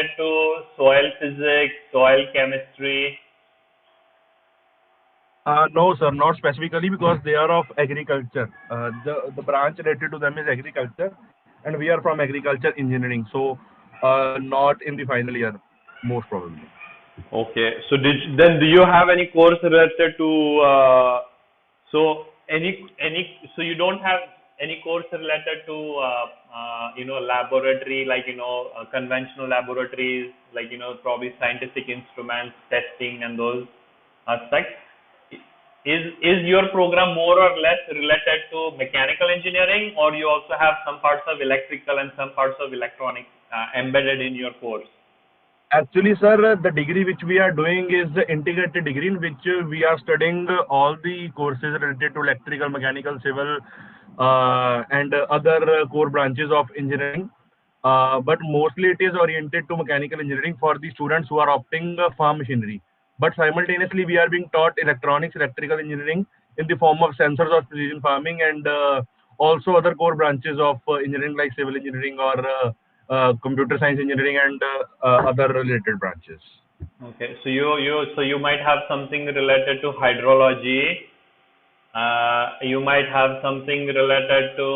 related to soil physics, soil chemistry? No, sir, not specifically because they are of agriculture. The branch related to them is agriculture, and we are from agriculture engineering. So, not in the final year, most probably. Okay. So then do you have any course related to so so you don't have any course related to laboratory, like conventional laboratories, like probably scientific instruments testing and those aspects? Is your program more or less related to mechanical engineering, or you also have some parts of electrical and some parts of electronics embedded in your course? Actually, sir, the degree which we are doing is the integrated degree in which we are studying all the courses related to electrical, mechanical, civil, and other core branches of engineering. But mostly it is oriented to mechanical engineering for the students who are opting farm machinery. But simultaneously, we are being taught electronics, electrical engineering in the form of sensors of precision farming and also other core branches of engineering like civil engineering or computer science engineering and other related branches. Okay, so you might have something related to hydrology. You might have something related to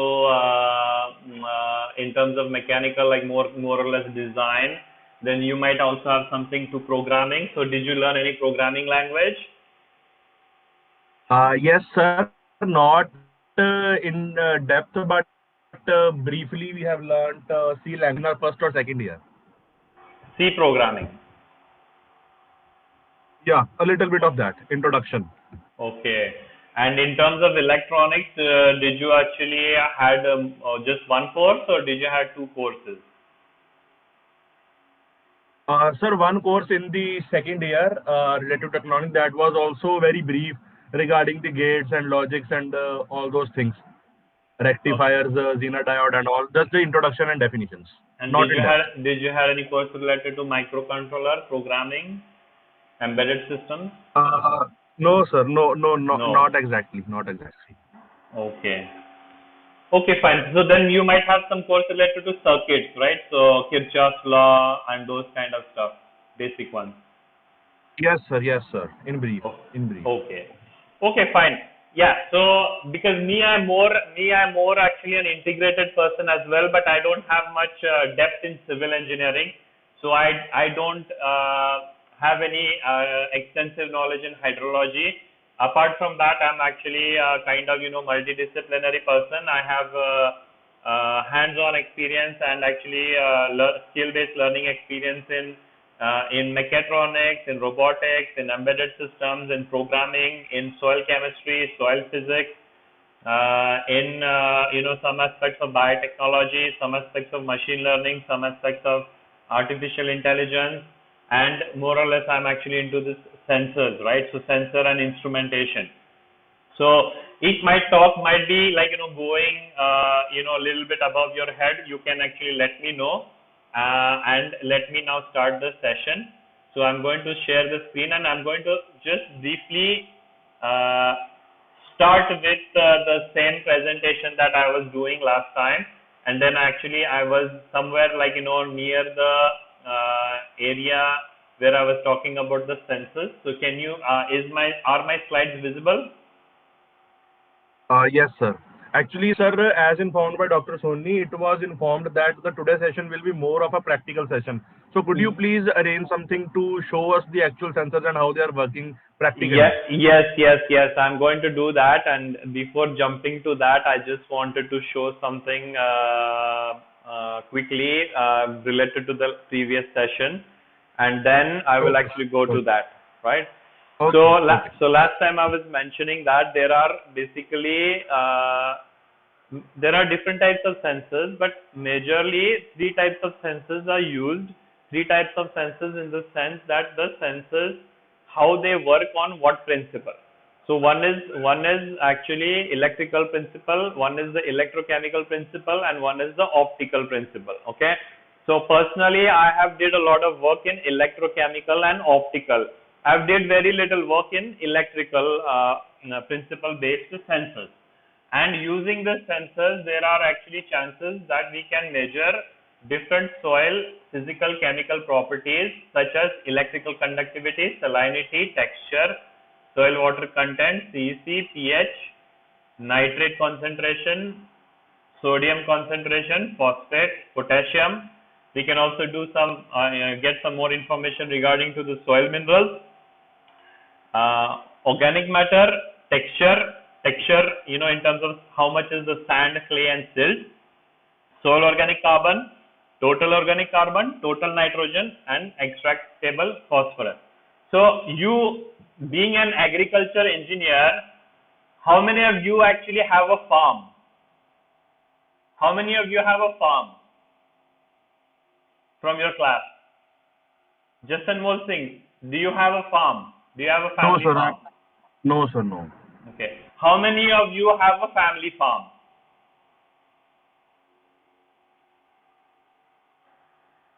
in terms of mechanical, like more or less design. Then you might also have something to programming. So did you learn any programming language? Yes, sir, not in depth, but briefly we have learned C language in our first or second year. C programming. Yeah, a little bit of that introduction. Okay. And in terms of electronics, did you actually had just one course, or did you had two courses? Sir, one course in the second year related to economics that was also very brief regarding the gates and logics and all those things, rectifiers, Zener diode and all. Just the introduction and definitions, And not in depth. did you have any course related to microcontroller programming, embedded systems? No, sir, no, No. not exactly, not exactly. Okay. Okay, fine. So then you might have some course related to circuits, right? So Kirchhoff's law and those kind of stuff, basic ones. Yes, sir. In brief, Oh, in brief. okay. Okay, fine. Yeah. So because I'm more actually an integrated person as well, but I don't have much depth in civil engineering. So I don't have any extensive knowledge in hydrology. Apart from that, I'm actually kind of multidisciplinary person. I have hands-on experience and actually skill-based learning experience in mechatronics, in robotics, in embedded systems, in programming, in soil chemistry, soil physics, in some aspects of biotechnology, some aspects of machine learning, some aspects of artificial intelligence, and more or less I'm actually into this sensors, right? So sensor and instrumentation. So if my talk might be like going a little bit above your head, you can actually let me know and let me now start the session. So I'm going to share the screen and I'm going to just briefly uh, start with the same presentation that I was doing last time, and then actually I was somewhere like near the area where I was talking about the sensors. So can you are my slides visible? Yes, sir. Actually, sir, as informed by Dr. Soni, it was informed that the today session will be more of a practical session. So could you please arrange something to show us the actual sensors and how they are working Yes, practically? yes. I'm going to do that. And before jumping to that, I just wanted to show something quickly related to the previous session, and then I will Okay. actually go to Okay. that. Right. So, Okay. Okay. so last time I was mentioning that there are basically there are different types of sensors, but majorly three types of sensors are used. Three types of sensors in the sense that the sensors, how they work on what principle. So one is actually electrical principle, one is the electrochemical principle, and one is the optical principle. Okay. So personally, I have did a lot of work in electrochemical and optical. I've did very little work in electrical principle based sensors. And using the sensors, there are actually chances that we can measure different soil physical chemical properties such as electrical conductivity, salinity, texture, soil water content, CEC, pH, nitrate concentration, sodium concentration, phosphate, potassium. We can also do some get some more information regarding to the soil minerals, organic matter, texture, in terms of how much is the sand, clay and silt, soil organic carbon, total organic carbon, total nitrogen and extractable phosphorus. So you being an agriculture engineer, how many of you actually have a farm? How many of you have a farm from your class? Just Anmol Singh, do you have a farm? Do you have a family farm? No, sir, no. Okay. How many of you have a family farm?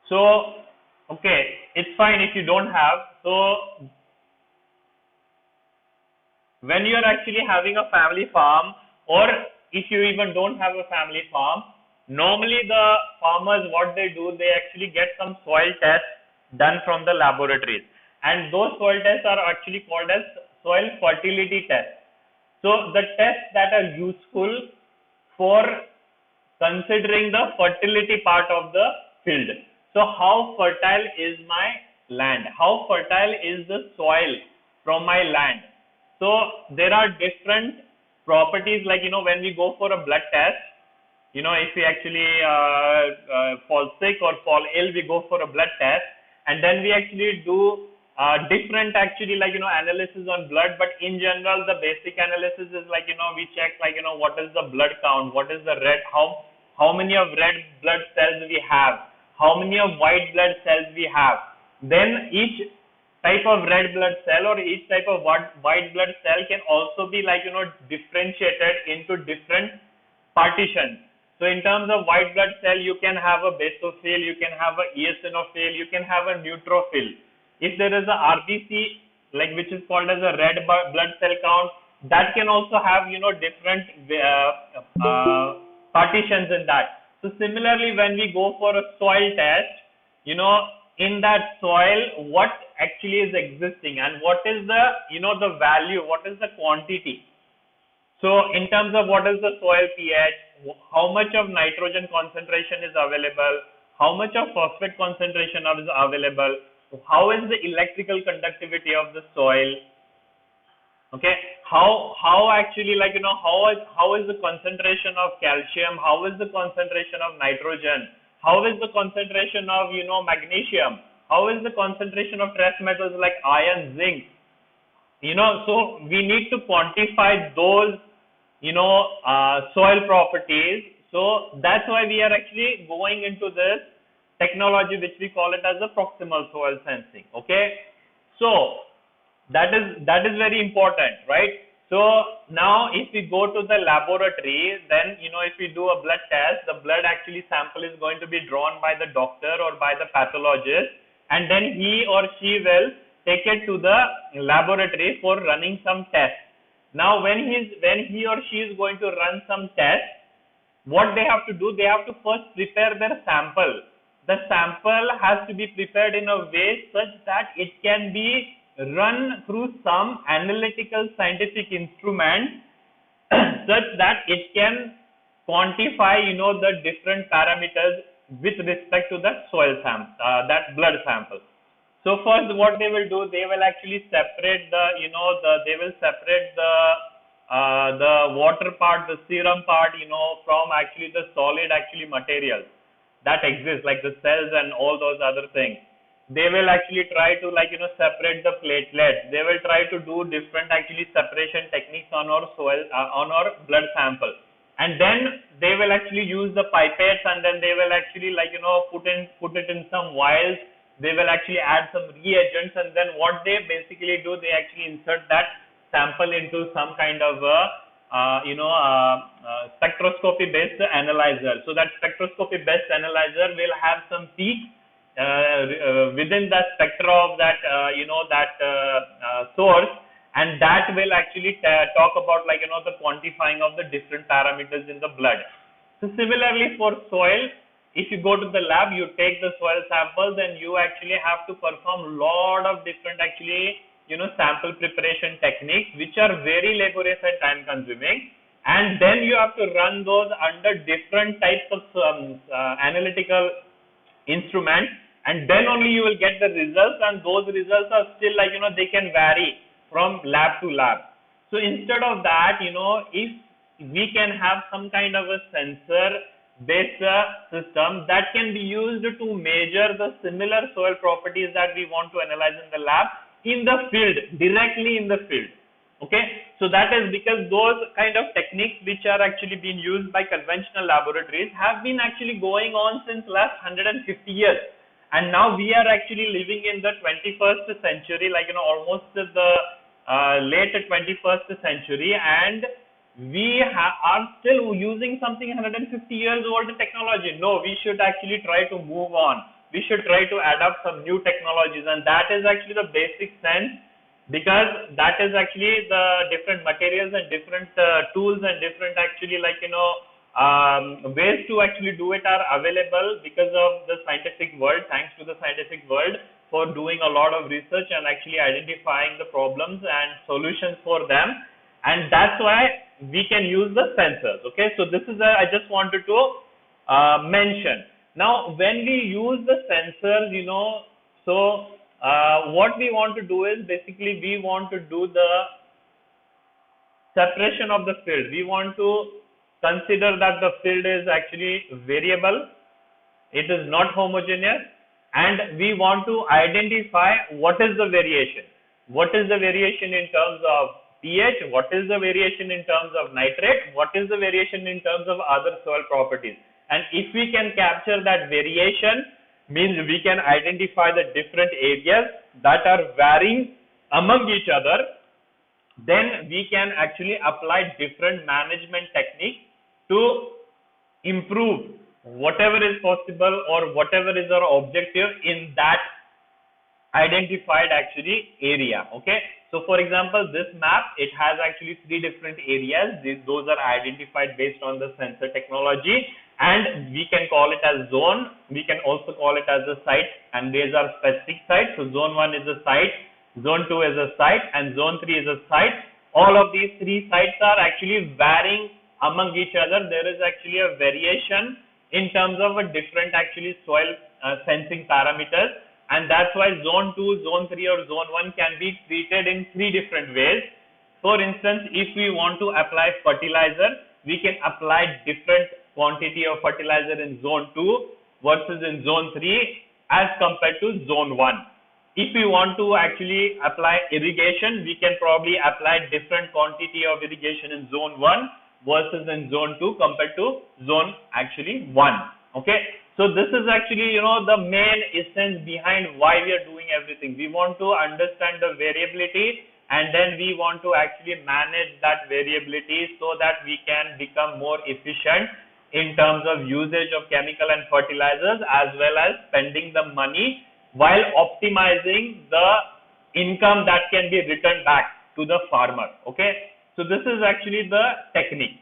So, okay, it's fine if you don't have. So, when you are actually having a family farm, or if you even don't have a family farm, normally the farmers, what they do, they actually get some soil tests done from the laboratories. And those soil tests are actually called as soil fertility tests. So, the tests that are useful for considering the fertility part of the field. So, how fertile is my land? How fertile is the soil from my land? So, there are different properties, like, when we go for a blood test, if we actually fall sick or fall ill, we go for a blood test, and then we actually do different analysis on blood. But in general, the basic analysis is like, we check what is the blood count, what is the red, how many of red blood cells we have, how many of white blood cells we have. Then each type of red blood cell or each type of white blood cell can also be differentiated into different partitions. So in terms of white blood cell, you can have a basophil, you can have a eosinophil, you can have a neutrophil. If there is a RBC, which is called as a red blood cell count, that can also have different partitions in that. So similarly, when we go for a soil test, in that soil, what actually is existing and what is the the value, what is the quantity. So in terms of what is the soil pH, how much of nitrogen concentration is available, how much of phosphate concentration is available, how is the electrical conductivity of the soil, okay, how actually how is the concentration of calcium, how is the concentration of nitrogen, how is the concentration of magnesium, how is the concentration of trace metals like iron, zinc, so we need to quantify those soil properties. So that's why we are actually going into this technology, which we call it as a proximal soil sensing. Okay, so that is very important, right? So now if we go to the laboratory, then if we do a blood test, the blood actually sample is going to be drawn by the doctor or by the pathologist, and then he or she will take it to the laboratory for running some tests. Now when he or she is going to run some tests, what they have to do, they have to first prepare their sample. The sample has to be prepared in a way such that it can be run through some analytical scientific instrument such that it can quantify the different parameters with respect to the soil sample, that blood sample. So first what they will do, they will actually separate the water part, the serum part, from actually the solid materials that exist, like the cells and all those other things. They will actually try to separate the platelets. They will try to do different separation techniques on our soil, on our blood sample. And then they will actually use the pipettes, and then they will actually put it in some vials. They will actually add some reagents, and then what they basically do, they actually insert that sample into some kind of spectroscopy based analyzer. So that spectroscopy based analyzer will have some peaks within the spectra of that source, and that will actually talk about the quantifying of the different parameters in the blood. So similarly for soil, if you go to the lab, you take the soil samples and you actually have to perform lot of different actually, sample preparation techniques, which are very laborious and time consuming. And then you have to run those under different types of analytical instruments, and then only you will get the results, and those results are still like, they can vary from lab to lab. So instead of that, if we can have some kind of a sensor based system that can be used to measure the similar soil properties that we want to analyze in the lab in the field, directly in the field. Okay, so that is because those kind of techniques which are actually being used by conventional laboratories have been actually going on since last 150 years, and now we are actually living in the 21st century, like, almost the late 21st century, and we are still using something 150 years old technology. No, we should actually try to move on. We should try to adapt some new technologies, and that is actually the basic sense, because that is actually the different materials and different tools and different actually, like, ways to actually do it are available because of the scientific world, thanks to the scientific world for doing a lot of research and actually identifying the problems and solutions for them. And that's why we can use the sensors. Okay, so this is I just wanted to mention. Now, when we use the sensors, what we want to do is basically we want to do the separation of the field. We want to consider that the field is actually variable, it is not homogeneous, and we want to identify what is the variation. What is the variation in terms of pH? What is the variation in terms of nitrate? What is the variation in terms of other soil properties? And if we can capture that variation, means we can identify the different areas that are varying among each other, then we can actually apply different management techniques to improve whatever is possible or whatever is our objective in that identified actually area. Okay, so for example, this map, it has actually 3 different areas. Those are identified based on the sensor technology, and we can call it as zone. We can also call it as a site, and these are specific sites. So zone 1 is a site, zone 2 is a site, and zone 3 is a site. All of these 3 sites are actually varying among each other. There is actually a variation in terms of a different actually soil sensing parameters, and that's why zone 2, zone 3 or zone 1 can be treated in 3 different ways. For instance, if we want to apply fertilizer, we can apply different quantity of fertilizer in zone 2 versus in zone 3 as compared to zone 1. If we want to actually apply irrigation, we can probably apply different quantity of irrigation in zone 1 versus in zone 2 compared to zone actually 1. Okay, so this is actually, the main essence behind why we are doing everything. We want to understand the variability, and then we want to actually manage that variability so that we can become more efficient in terms of usage of chemical and fertilizers, as well as spending the money while optimizing the income that can be returned back to the farmer. Okay, so this is actually the technique.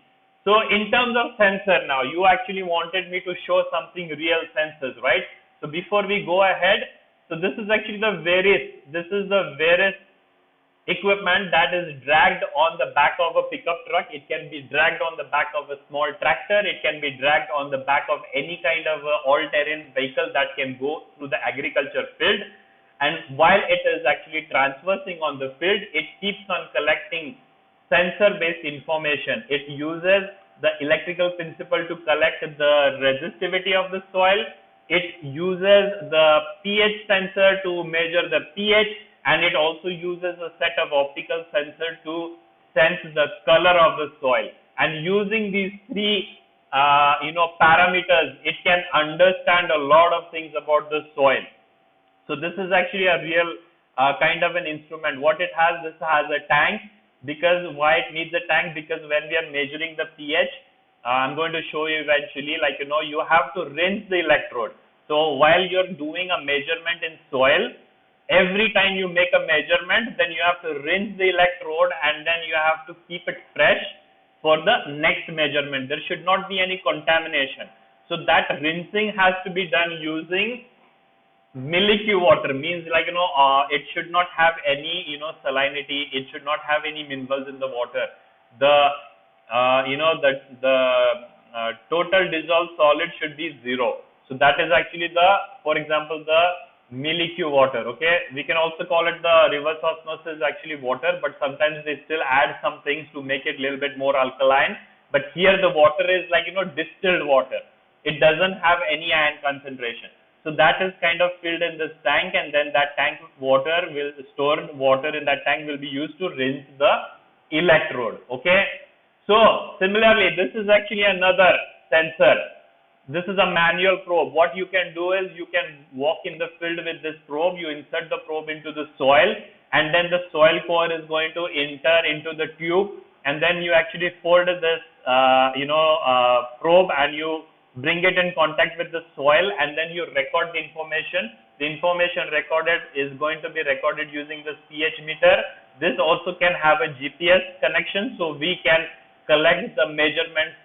So in terms of sensor, now you actually wanted me to show something real sensors, right? So before we go ahead, so this is actually the Varis equipment that is dragged on the back of a pickup truck. It can be dragged on the back of a small tractor. It can be dragged on the back of any kind of all-terrain vehicle that can go through the agriculture field. And while it is actually traversing on the field, it keeps on collecting sensor-based information. It uses the electrical principle to collect the resistivity of the soil. It uses the pH sensor to measure the pH, and it also uses a set of optical sensors to sense the color of the soil. And using these 3 parameters, it can understand a lot of things about the soil. So this is actually a real kind of an instrument. What it has, this has a tank. Because why it needs a tank? Because when we are measuring the pH, I'm going to show you eventually, like, you have to rinse the electrode. So while you're doing a measurement in soil, every time you make a measurement, then you have to rinse the electrode, and then you have to keep it fresh for the next measurement. There should not be any contamination. So that rinsing has to be done using milky water, means like it should not have any salinity, it should not have any minerals in the water. The total dissolved solid should be zero. So that is actually the, for example, the milky water. Okay, we can also call it the reverse osmosis actually water, but sometimes they still add some things to make it a little bit more alkaline. But here the water is like distilled water, it doesn't have any ion concentration. So that is kind of filled in this tank, and then that tank water will, stored water in that tank will be used to rinse the electrode. Okay. So similarly, this is actually another sensor. This is a manual probe. What you can do is you can walk in the field with this probe, you insert the probe into the soil, and then the soil core is going to enter into the tube, and then you actually fold this probe and you bring it in contact with the soil, and then you record the information. The information recorded is going to be recorded using the pH meter. This also can have a GPS connection, so we can collect the measurements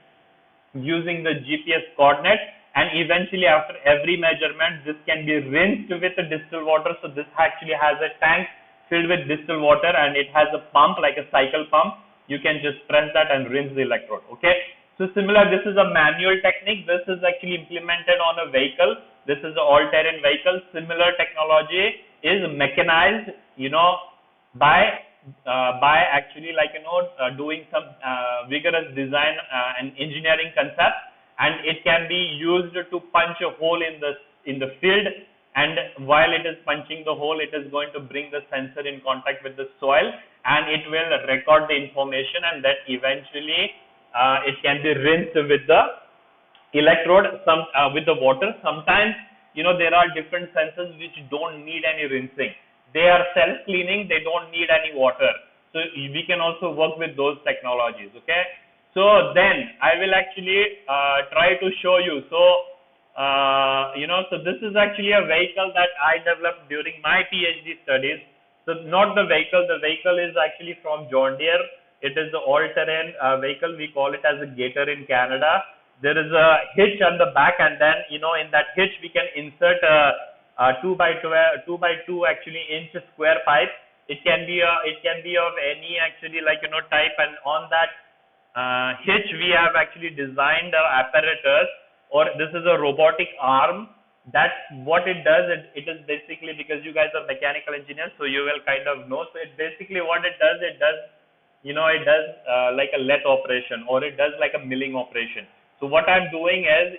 using the GPS coordinate, and eventually after every measurement this can be rinsed with the distilled water. So this actually has a tank filled with distilled water, and it has a pump like a cycle pump. You can just press that and rinse the electrode. Okay. So similar, this is a manual technique. This is actually implemented on a vehicle. This is an all-terrain vehicle. Similar technology is mechanized, by actually doing some vigorous design and engineering concepts, and it can be used to punch a hole in the field, and while it is punching the hole, it is going to bring the sensor in contact with the soil, and it will record the information, and then eventually it can be rinsed with the electrode, with the water. Sometimes there are different sensors which don't need any rinsing. They are self-cleaning, they don't need any water. So we can also work with those technologies. Okay. So then I will actually try to show you. So so this is actually a vehicle that I developed during my PhD studies. So not the vehicle is actually from John Deere. It is the all-terrain vehicle. We call it as a Gator in Canada. There is a hitch on the back, and then in that hitch we can insert a 2 by 2 actually inch square pipe. It can be of any actually type, and on that hitch we have actually designed an apparatus, or this is a robotic arm. That's what it does. It is basically, because you guys are mechanical engineers, so you will kind of know. So it basically what it does like a lathe operation, or it does like a milling operation. So what I'm doing is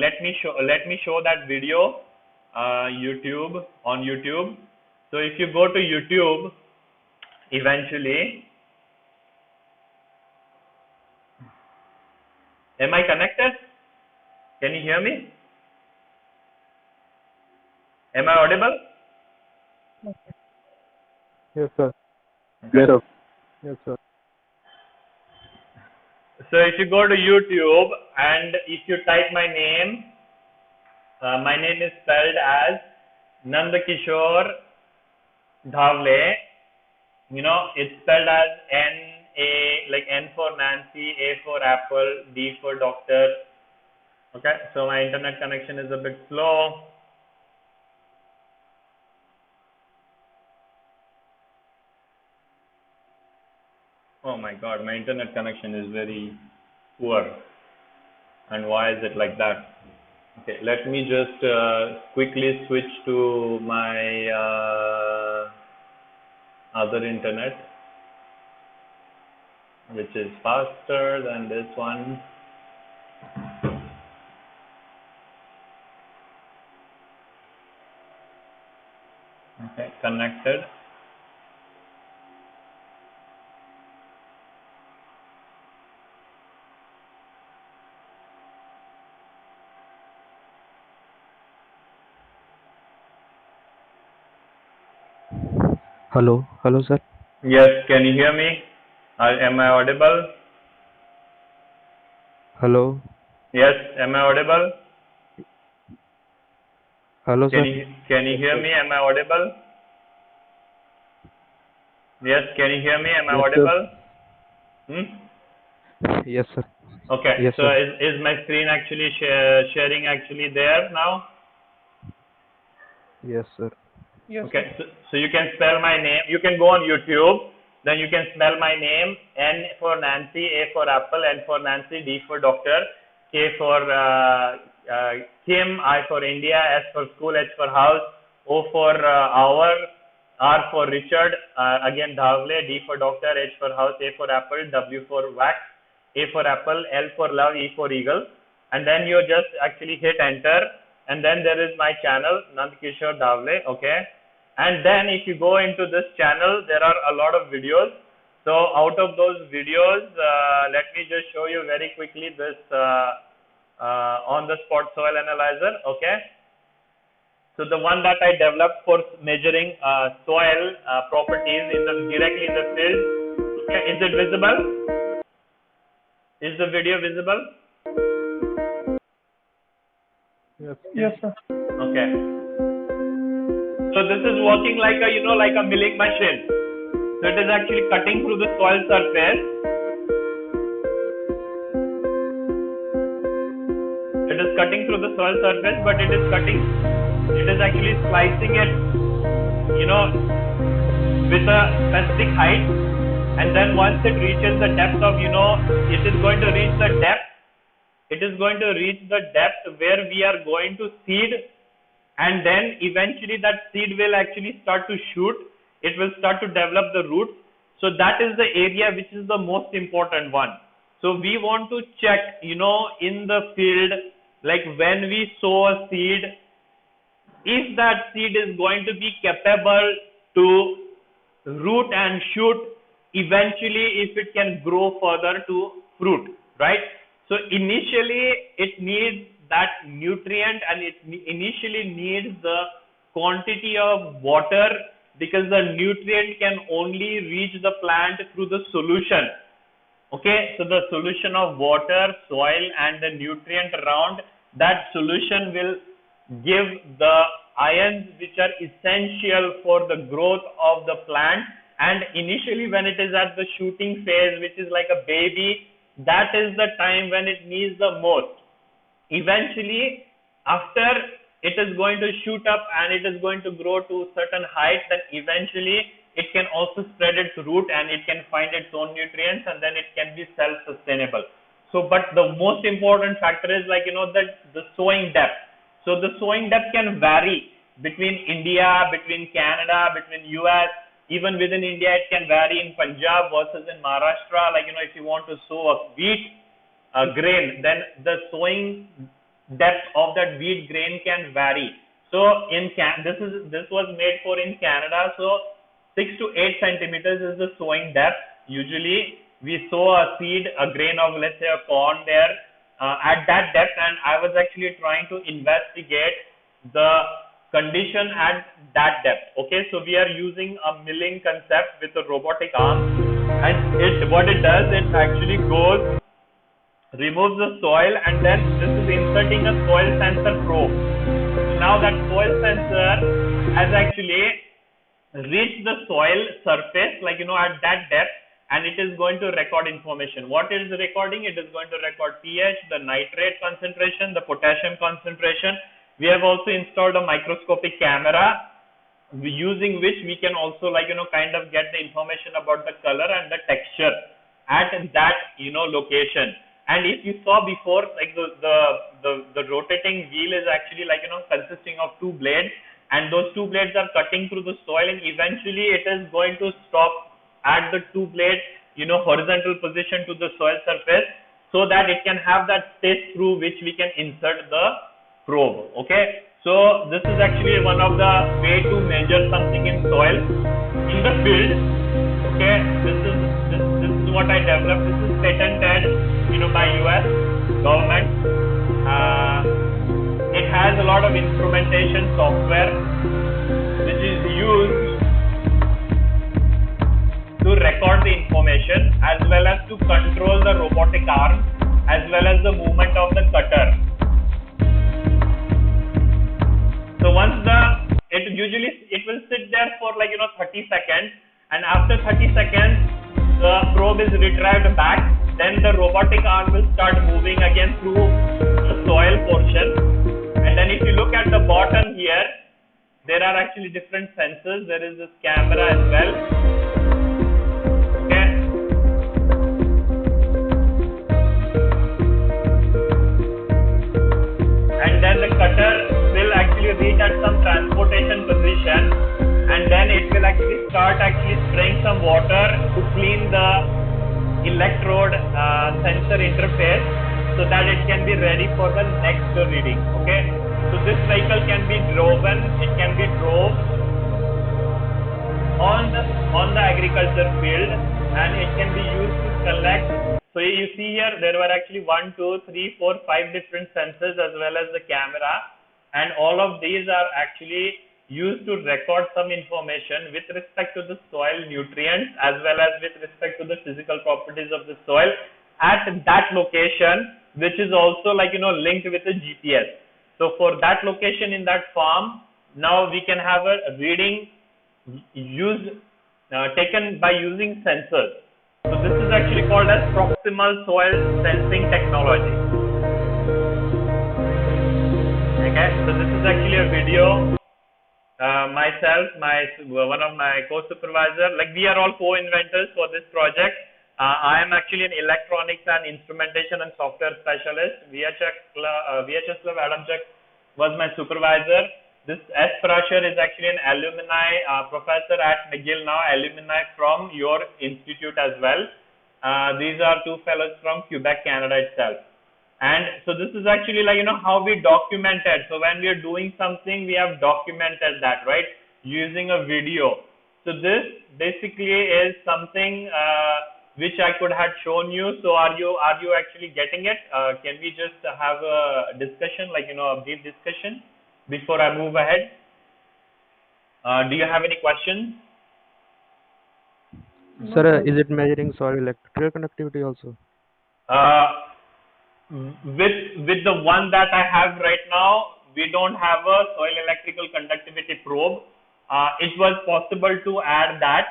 let me show that video on YouTube. So if you go to YouTube, eventually, am I connected? Can you hear me? Am I audible? Yes, sir. Yes, sir. Yes, sir. So if you go to YouTube and if you type my name is spelled as Nandakishore Dhavle. It's spelled as N for Nancy, A for Apple, D for Doctor. Okay, so my internet connection is a bit slow. Oh my god, my internet connection is very poor. And why is it like that? Okay, let me just quickly switch to my other internet, which is faster than this one. Okay, connected. Hello, sir. Yes, can you hear me? Am I audible? Hello. Yes, am I audible? Hello, sir. Can you hear me? Am I audible? Yes, can you hear me? Am I Yes, audible? Yes, sir. Okay. Yes, So sir. is my screen actually sharing actually there now? Yes, sir. Okay. So you can spell my name. You can go on YouTube. Then you can spell my name. N for Nancy, A for Apple, N for Nancy, D for Doctor, K for Kim, I for India, S for school, H for house, O for hour, R for Richard, again Dhavle, D for doctor, H for house, A for apple, W for wax, A for apple, L for love, E for eagle. And then you just actually hit enter. And then there is my channel, Nandkishore Dhavle, okay. And then if you go into this channel, there are a lot of videos. So out of those videos, let me just show you very quickly this on the spot soil analyzer, okay. So the one that I developed for measuring soil properties directly in the field. Okay, is it visible? Is the video visible? Yes, sir. Okay. So this is working like a like a milling machine. So it is actually cutting through the soil surface. It is cutting through the soil surface, but it is actually slicing it, with a specific height. And then once it reaches the depth of, it is going to reach the depth. It is going to reach the depth where we are going to seed, and then eventually that seed will actually start to shoot. It will start to develop the roots. So that is the area which is the most important one. So we want to check, in the field, like when we sow a seed, if that seed is going to be capable to root and shoot, eventually if it can grow further to fruit, right? So initially it needs that nutrient, and it initially needs the quantity of water, because the nutrient can only reach the plant through the solution. Okay, so the solution of water, soil and the nutrient around, that solution will give the ions which are essential for the growth of the plant. And initially when it is at the shooting phase, which is like a baby, that is the time when it needs the most. Eventually, after it is going to shoot up and it is going to grow to certain height, then eventually it can also spread its root and it can find its own nutrients, and then it can be self-sustainable. So, but the most important factor is the sowing depth. So the sowing depth can vary between India, between Canada, between US, even within India it can vary in Punjab versus in Maharashtra. If you want to sow a wheat grain, then the sowing depth of that wheat grain can vary. So this was made for in Canada. So 6 to 8 centimeters is the sowing depth. Usually we sow a seed, a grain of, let's say, a corn there at that depth, and I was actually trying to investigate the condition at that depth. Okay, so we are using a milling concept with a robotic arm, and what it does, it actually goes, removes the soil, and then this is inserting a soil sensor probe. So now that soil sensor has actually reached the soil surface, at that depth, and it is going to record information. What is the recording? It is going to record pH, the nitrate concentration, the potassium concentration. We have also installed a microscopic camera, using which we can also kind of get the information about the color and the texture at that location. And if you saw before, the rotating wheel is actually consisting of 2 blades, and those 2 blades are cutting through the soil, and eventually it is going to stop at the 2 blades horizontal position to the soil surface, so that it can have that space through which we can insert the probe. Okay, so this is actually one of the way to measure something in soil in the field. Okay, this is what I developed. This is patented by US government. It has a lot of instrumentation software which is used to record the information, as well as to control the robotic arm, as well as the movement of the cutter. So once it will sit there for 30 seconds, and after 30 seconds the probe is retrieved back, then the robotic arm will start moving again through the soil portion. And then if you look at the bottom here, there are actually different sensors. There is this camera as well. Okay. And then the cutter will actually reach at some transportation position, and then it will actually start spraying some water to clean the electrode sensor interface so that it can be ready for the next reading. Okay, so this vehicle can be driven, it can be drove on the agriculture field, and it can be used to collect. So you see here there were actually 1, 2, 3, 4, 5 different sensors as well as the camera, and all of these are actually used to record some information with respect to the soil nutrients as well as with respect to the physical properties of the soil at that location, which is also linked with the GPS. So for that location in that farm, now we can have a reading taken by using sensors. So this is actually called as proximal soil sensing technology. Okay, so this is actually a video. Myself, one of my co-supervisor, we are all co-inventors for this project. I am actually an electronics and instrumentation and software specialist. Vyacheslav Adamchuk was my supervisor. This S. Prasher is actually an alumni professor at McGill now, alumni from your institute as well. These are two fellows from Quebec, Canada itself. And so this is actually how we documented. So when we are doing something, we have documented that, right, using a video. So this basically is something which I could have shown you. So are you actually getting it? Can we just have a discussion, a brief discussion before I move ahead? Do you have any questions? Sir, is it measuring soil electrical conductivity also? With the one that I have right now, we don't have a soil electrical conductivity probe. It was possible to add that.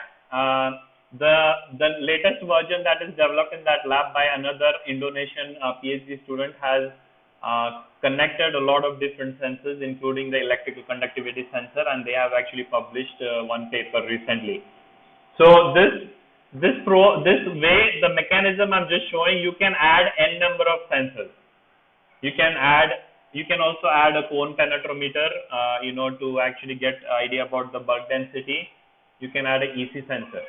The latest version that is developed in that lab by another Indonesian PhD student has connected a lot of different sensors, including the electrical conductivity sensor, and they have actually published one paper recently. So this way, the mechanism I'm just showing, you can add n number of sensors. You can also add a cone penetrometer, to actually get idea about the bug density. You can add an EC sensor.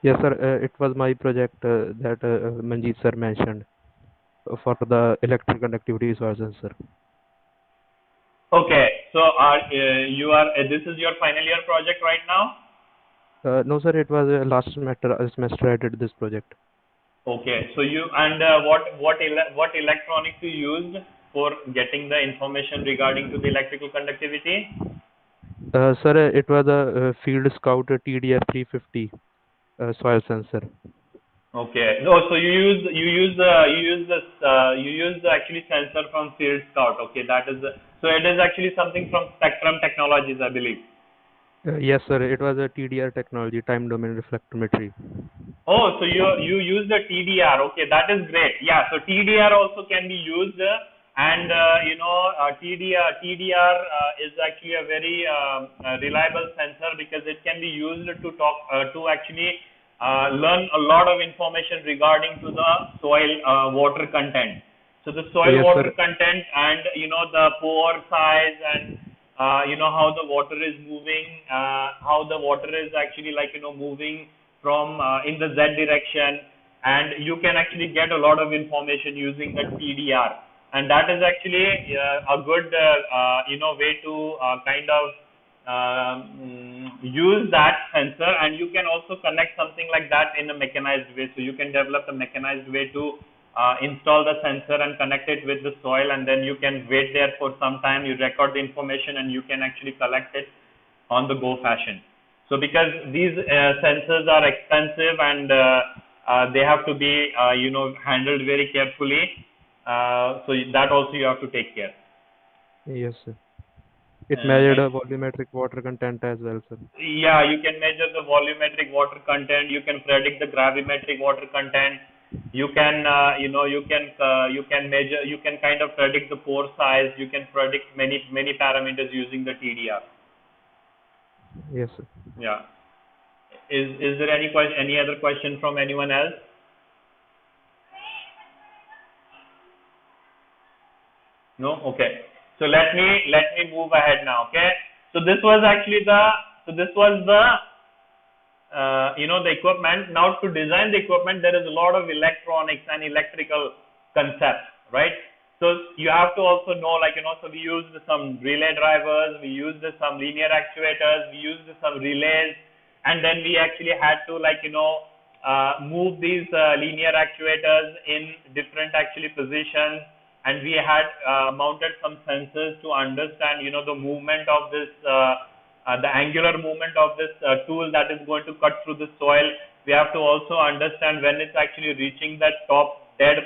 Yes, sir. It was my project that Manjeet sir mentioned for the electrical conductivity soil sensor. Okay, so this is your final year project right now? No, sir. It was last semester I did this project. Okay, so what electronics you used for getting the information regarding to the electrical conductivity? Sir, it was a Field Scout TDR 350 soil sensor. Okay, no, so you use the actually sensor from Field Scout. Okay, so it is actually something from Spectrum Technologies, I believe. Yes, sir. It was a TDR technology, time domain reflectometry. Oh, so you use the TDR. Okay, that is great. Yeah, so TDR also can be used, and TDR is actually a very reliable sensor because it can be used to actually learn a lot of information regarding to the soil water content. So the soil water content and the pore size and how the water is moving, how the water is actually moving from in the Z direction, and you can actually get a lot of information using the TDR, and that is actually a good way to kind of use that sensor, and you can also connect something like that in a mechanized way. So you can develop a mechanized way to install the sensor and connect it with the soil, and then you can wait there for some time, you record the information, and you can actually collect it on the go fashion. So because these sensors are expensive and they have to be handled very carefully, so that also you have to take care. Yes, sir. It measured a volumetric water content as well, sir. Yeah, you can measure the volumetric water content. You can predict the gravimetric water content. You can, you can measure. You can kind of predict the pore size. You can predict many parameters using the TDR. Yes, sir. Yeah. Is there any other question from anyone else? No? Okay. So let me move ahead now. Okay. So this was actually the the equipment. Now to design the equipment, there is a lot of electronics and electrical concepts, right? So you have to also know, so we used some relay drivers, we used some linear actuators, we used some relays, and then we actually had to move these linear actuators in different actually positions. And we had mounted some sensors to understand, the movement of this, the angular movement of this tool that is going to cut through the soil. We have to also understand when it's actually reaching that top dead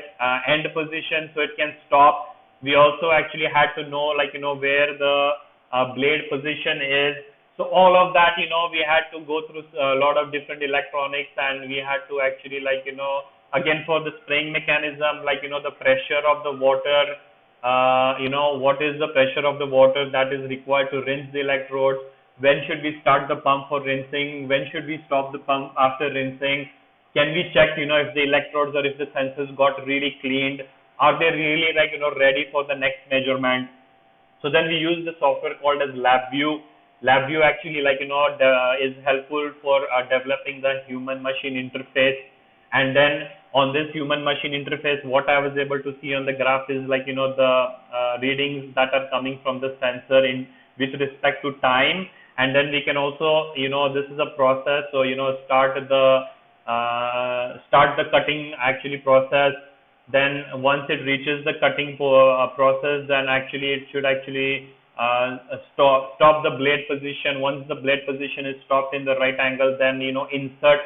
end position, so it can stop. We also actually had to know, where the blade position is. So all of that, we had to go through a lot of different electronics, and we had to actually, again, for the spraying mechanism, the pressure of the water, what is the pressure of the water that is required to rinse the electrodes, when should we start the pump for rinsing, when should we stop the pump after rinsing, can we check, if the electrodes or if the sensors got really cleaned, are they really ready for the next measurement. So then we use the software called as LabVIEW. LabVIEW actually is helpful for developing the human machine interface. And then on this human machine interface, what I was able to see on the graph is the readings that are coming from the sensor with respect to time. And then we can also, this is a process. So, start the cutting actually process. Then once it reaches the cutting process, then actually it should actually stop the blade position. Once the blade position is stopped in the right angle, then, insert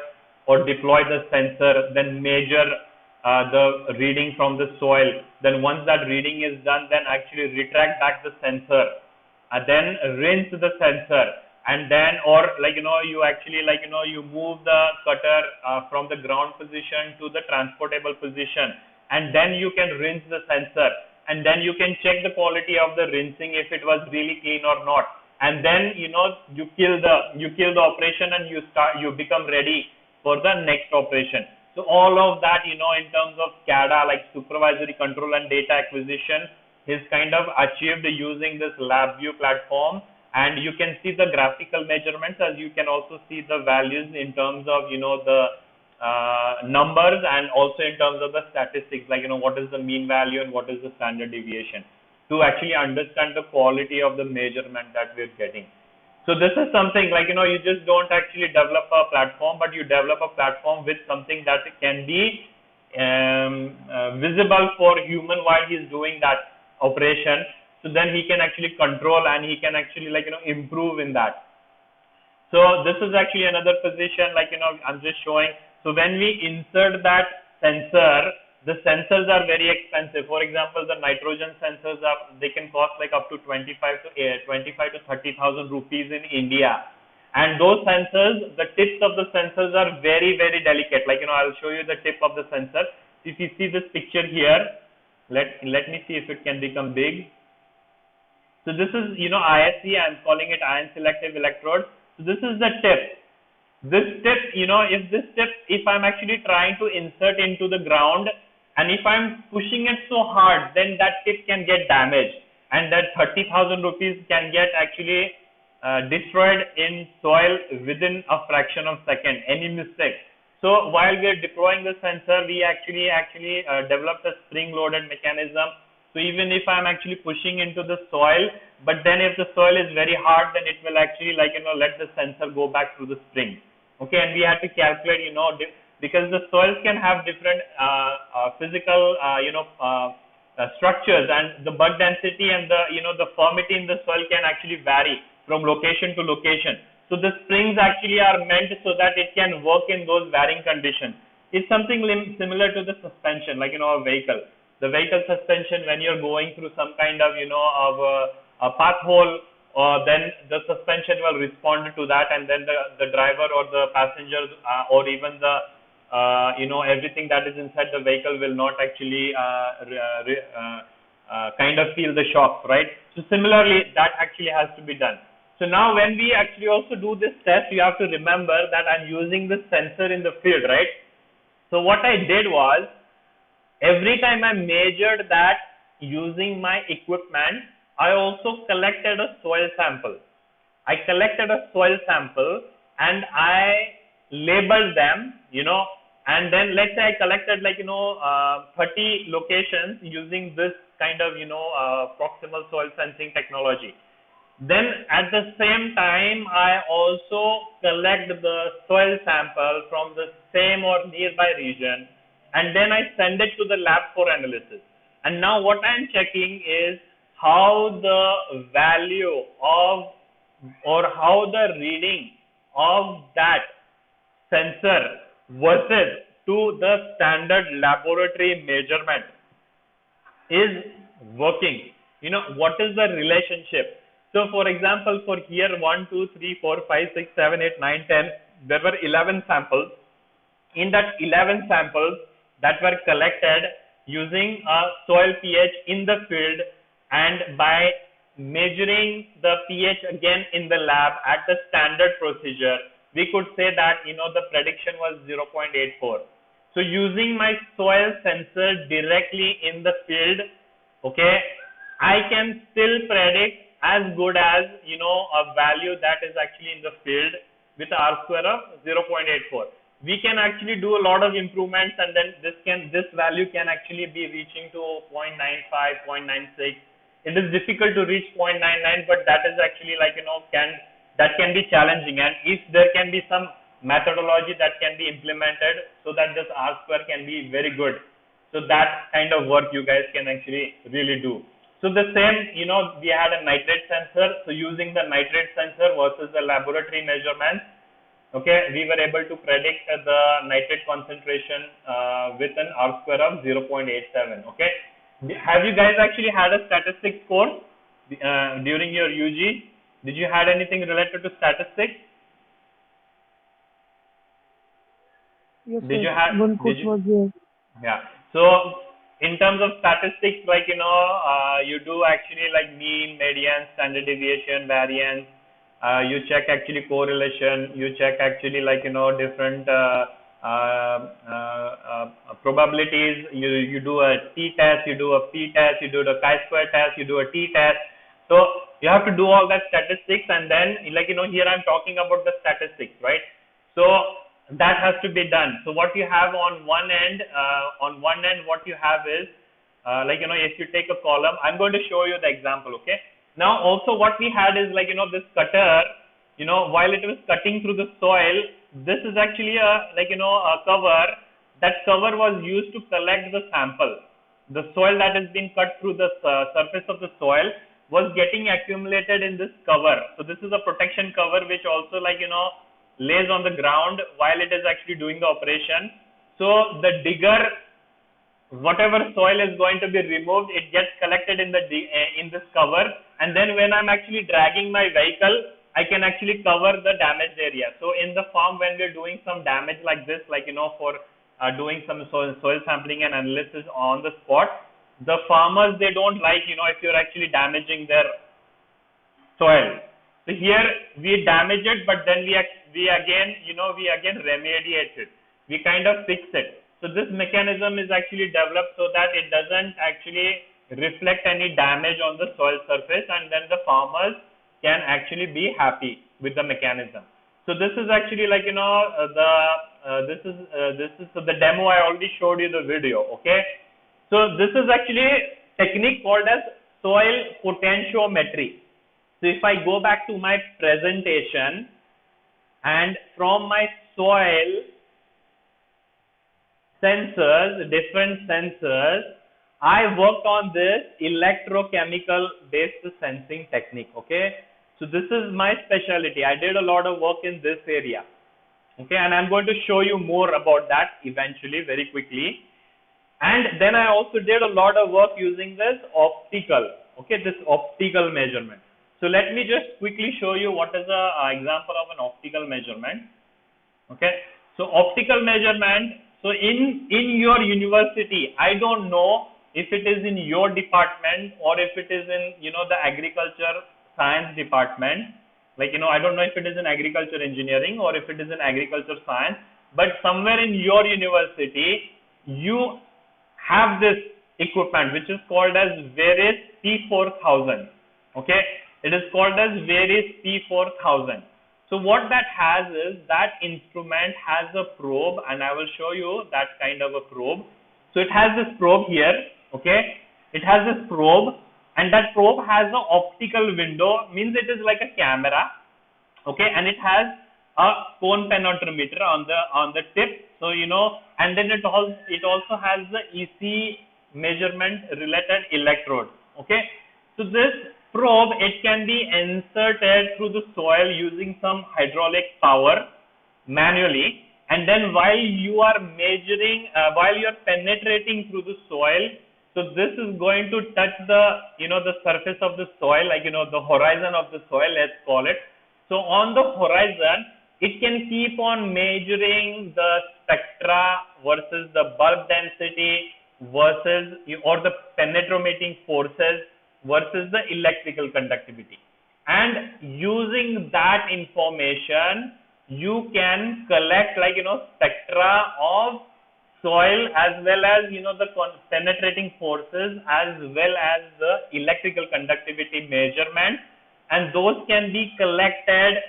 or deploy the sensor, then measure the reading from the soil. Then once that reading is done, then actually retract back the sensor, then rinse the sensor, and then you actually you move the cutter from the ground position to the transportable position, and then you can rinse the sensor, and then you can check the quality of the rinsing if it was really clean or not, and then you kill the operation, and you become ready for the next operation. So all of that, in terms of SCADA, like supervisory control and data acquisition, is kind of achieved using this LabVIEW platform. And you can see the graphical measurements, as you can also see the values in terms of, the numbers, and also in terms of the statistics, what is the mean value and what is the standard deviation, to actually understand the quality of the measurement that we're getting. So this is something you just don't actually develop a platform, but you develop a platform with something that can be visible for human while he's doing that operation. So then he can actually control, and he can actually improve in that. So this is actually another position, I'm just showing. So when we insert that sensor, the sensors are very expensive. For example, the nitrogen sensors they can cost up to 25 to 30,000 rupees in India. And those sensors, the tips of the sensors are very, very delicate. I'll show you the tip of the sensor. If you see this picture here, let me see if it can become big. So this is, ISE, I'm calling it ion selective electrode. So this is the tip. This tip, if I'm actually trying to insert into the ground, and if I'm pushing it so hard, then that tip can get damaged, and that 30,000 rupees can get actually destroyed in soil within a fraction of a second, any mistake. So while we are deploying the sensor, we actually developed a spring-loaded mechanism. So even if I'm actually pushing into the soil, but then if the soil is very hard, then it will actually let the sensor go back through the spring. Okay, and we had to calculate, because the soils can have different physical, structures, and the bud density and the firmity in the soil can actually vary from location to location. So the springs actually are meant so that it can work in those varying conditions. It's something similar to the suspension, a vehicle. The vehicle suspension, when you're going through some kind of, of a path hole, then the suspension will respond to that, and then the driver or the passenger or even the everything that is inside the vehicle will not actually kind of feel the shock, right? So similarly, that actually has to be done. So now when we actually also do this test, you have to remember that I'm using this sensor in the field, right? So what I did was, every time I measured that using my equipment, I also collected a soil sample. I collected a soil sample and I labeled them, and then let's say I collected 30 locations using this kind of, proximal soil sensing technology. Then at the same time, I also collect the soil sample from the same or nearby region, and then I send it to the lab for analysis. And now what I'm checking is how the value of, or how the reading of that sensor versus to the standard laboratory measurement is working. What is the relationship? So for example, for here 1, 2, 3, 4, 5, 6, 7, 8, 9, 10, there were 11 samples. In that 11 samples that were collected using a soil pH in the field, and by measuring the pH again in the lab at the standard procedure, we could say that the prediction was 0.84. So using my soil sensor directly in the field, okay, I can still predict as good as a value that is actually in the field with R square of 0.84. We can actually do a lot of improvements, and then this value can actually be reaching to 0.95, 0.96. It is difficult to reach 0.99, but that is actually that can be challenging, and if there can be some methodology that can be implemented so that this R square can be very good, so that kind of work you guys can actually really do. So the same, we had a nitrate sensor. So using the nitrate sensor versus the laboratory measurements, okay, we were able to predict the nitrate concentration with an R square of 0.87. Okay, have you guys actually had a statistics course during your UG? Did you had anything related to statistics? Yes, Did you sir. have? One course was there. Yeah. So in terms of statistics, you do actually mean, median, standard deviation, variance. You check actually correlation. You check actually different probabilities. You do a t-test, you do a p-test, you do the chi-square test, you do a t-test. So you have to do all that statistics, and then here I'm talking about the statistics, right? So that has to be done. So what you have on one end, what you have is if you take a column, I'm going to show you the example. Okay. Now also what we had is this cutter, while it was cutting through the soil, this is actually a a cover. That cover was used to collect the sample. The soil that has been cut through the surface of the soil was getting accumulated in this cover. So this is a protection cover which also lays on the ground while it is actually doing the operation. So the digger, whatever soil is going to be removed, it gets collected in this cover, and then when I'm actually dragging my vehicle, I can actually cover the damaged area. So in the farm, when we're doing some damage like this, for doing some soil sampling and analysis on the spot, the farmers, they don't like if you're actually damaging their soil. So here we damage it, but then we again remediate it. We kind of fix it. So this mechanism is actually developed so that it doesn't actually reflect any damage on the soil surface, and then the farmers can actually be happy with the mechanism. So this is actually this is the demo. I already showed you the video. Okay. So this is actually a technique called as soil potentiometry. So if I go back to my presentation, and from my soil sensors, different sensors, I worked on this electrochemical based sensing technique. Okay, so this is my specialty. I did a lot of work in this area. Okay, and I'm going to show you more about that eventually, very quickly. And then I also did a lot of work using this optical. Okay, this optical measurement. So let me just quickly show you what is a example of an optical measurement. Okay, so optical measurement. So in your university, I don't know if it is in your department or if it is in the agriculture science department. Like I don't know if it is in agriculture engineering or if it is in agriculture science. But somewhere in your university, you have this equipment which is called as Veris P4000. Okay, it is called as Veris P4000. So what that has is that instrument has a probe, and I will show you that kind of a probe. So it has this probe here. Okay, it has this probe, and that probe has an optical window, means it is like a camera. Okay, and it has a cone penetrometer on the tip. So and then it also has the EC measurement related electrode. Okay, so this probe, it can be inserted through the soil using some hydraulic power manually, and then while you are measuring, while you are penetrating through the soil, so this is going to touch the the surface of the soil, like the horizon of the soil, let's call it. So on the horizon, it can keep on measuring the spectra versus the bulk density versus or the penetrating forces versus the electrical conductivity. And using that information, you can collect like spectra of soil as well as the penetrating forces as well as the electrical conductivity measurement, and those can be collected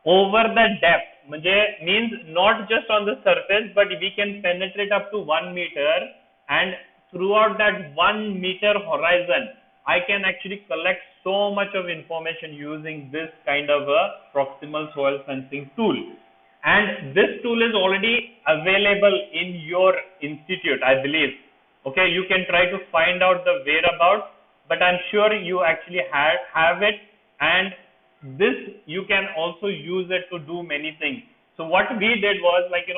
over the depth. Means not just on the surface, but we can penetrate up to 1 meter, and throughout that 1 meter horizon, I can actually collect so much of information using this kind of a proximal soil sensing tool. And this tool is already available in your institute, I believe. Okay, you can try to find out the whereabouts, but I'm sure you actually have it, and this you can also use it to do many things. So what we did was like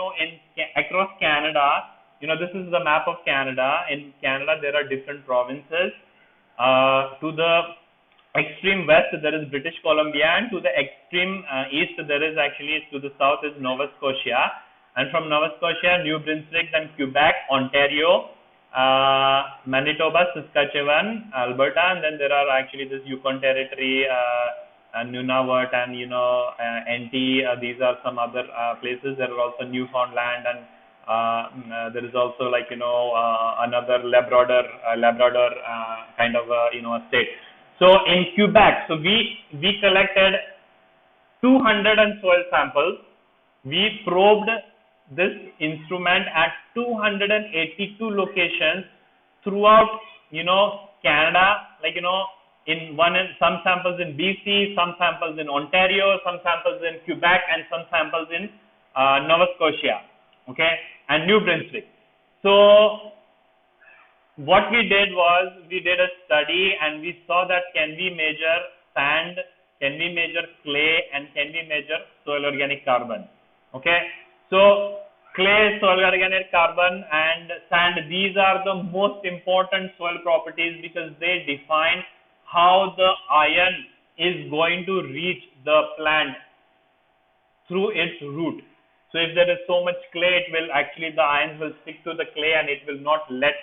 across Canada, this is the map of Canada. In Canada there are different provinces. To the extreme west there is British Columbia, and to the extreme east there is actually, to the south is Nova Scotia, and from Nova Scotia, New Brunswick, then Quebec, Ontario, Manitoba, Saskatchewan, Alberta, and then there are actually this Yukon Territory, Nunavut, and NT. These are some other places. There are also Newfoundland, and there is also like another Labrador kind of a state. So in Quebec, so we collected 200 soil samples. We probed this instrument at 282 locations throughout Canada, like some samples in BC, some samples in Ontario, some samples in Quebec, and some samples in Nova Scotia, okay, and New Brunswick. So what we did was we did a study, and we saw that can we measure sand, can we measure clay, and can we measure soil organic carbon. Okay, so clay, soil organic carbon, and sand, these are the most important soil properties because they define how the iron is going to reach the plant through its root. So if there is so much clay, it will actually, the ions will stick to the clay and it will not let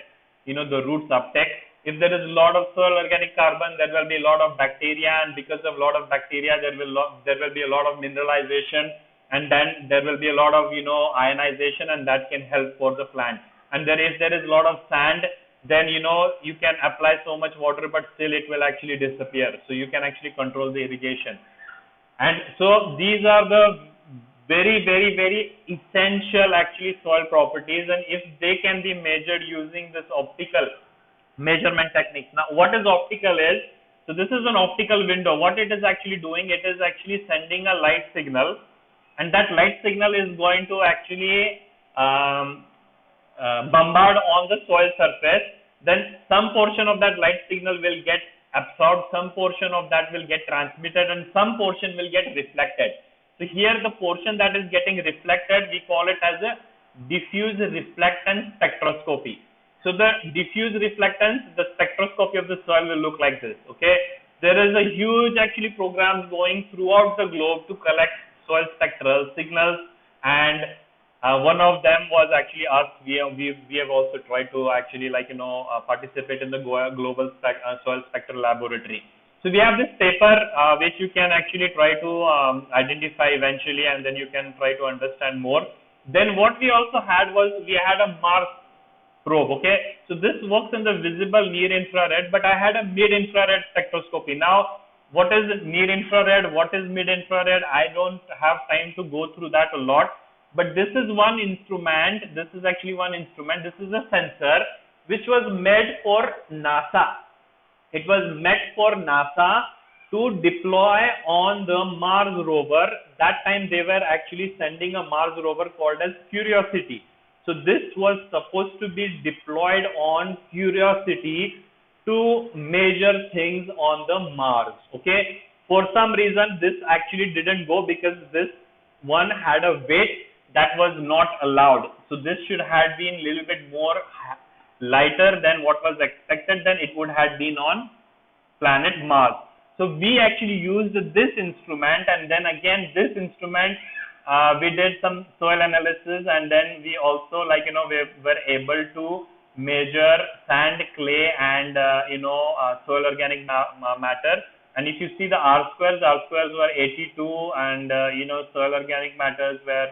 the roots uptake. If there is a lot of soil organic carbon, there will be a lot of bacteria, and because of a lot of bacteria, there will be a lot of mineralization, and then there will be a lot of ionization, and that can help for the plant. And there is a lot of sand, then you can apply so much water, but still it will actually disappear. So you can actually control the irrigation. And so these are the very, very, very essential actually soil properties, and if they can be measured using this optical measurement techniques. Now what is optical is, so this is an optical window. What it is actually doing, it is actually sending a light signal, and that light signal is going to actually bombard on the soil surface. Then some portion of that light signal will get absorbed, some portion of that will get transmitted, and some portion will get reflected. So here the portion that is getting reflected, we call it as a diffuse reflectance spectroscopy. So the diffuse reflectance, the spectroscopy of the soil will look like this. Okay, there is a huge actually programs going throughout the globe to collect soil spectral signals, and one of them was actually us. We have also tried to actually participate in the global soil spectral laboratory. So we have this paper which you can actually try to identify eventually, and then you can try to understand more. Then what we also had was we had a Mars probe. Okay, so this works in the visible near infrared, but I had a mid infrared spectroscopy. Now, what is near infrared? What is mid infrared? I don't have time to go through that a lot, but this is one instrument. This is actually one instrument. This is a sensor which was made for NASA. It was meant for NASA to deploy on the Mars rover. That time they were actually sending a Mars rover called as Curiosity. So this was supposed to be deployed on Curiosity to measure things on the Mars. Okay. For some reason, this actually didn't go because this one had a weight that was not allowed. So this should have been a little bit more lighter than what was expected. Then it would have been on planet Mars. So we actually used this instrument, and then again this instrument we did some soil analysis, and then we also we were able to measure sand, clay, and soil organic matter. And if you see the R squares were 82, and soil organic matters were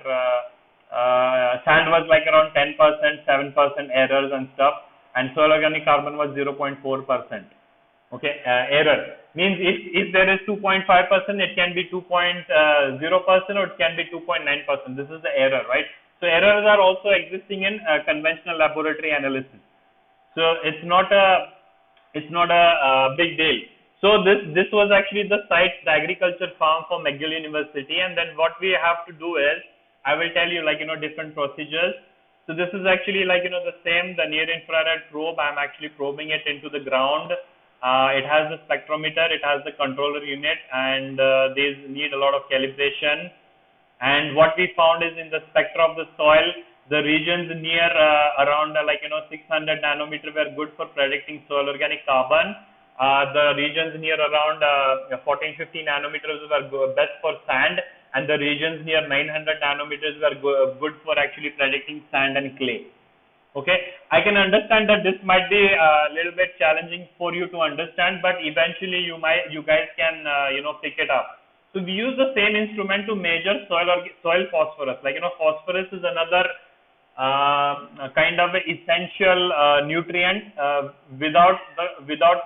sand was like around 10%, 7% errors and stuff, and soil organic carbon was 0.4%. Okay, error means if there is 2.5%, it can be 2.0%, or it can be 2.9%. This is the error, right? So errors are also existing in conventional laboratory analysis. So it's not a big deal. So this was actually the site, the agriculture farm for McGill University, and then what we have to do is, I will tell you different procedures. So this is actually the same, the near infrared probe. I'm actually probing it into the ground. It has the spectrometer, it has the controller unit, and these need a lot of calibration. And what we found is in the spectra of the soil, the regions near around 600 nanometer were good for predicting soil organic carbon. The regions near around 1450 nanometers were best for sand, and the regions near 900 nanometers were good for actually predicting sand and clay. Okay, I can understand that this might be a little bit challenging for you to understand, but eventually you guys can pick it up. So we use the same instrument to measure soil phosphorus. Phosphorus is another kind of essential nutrient without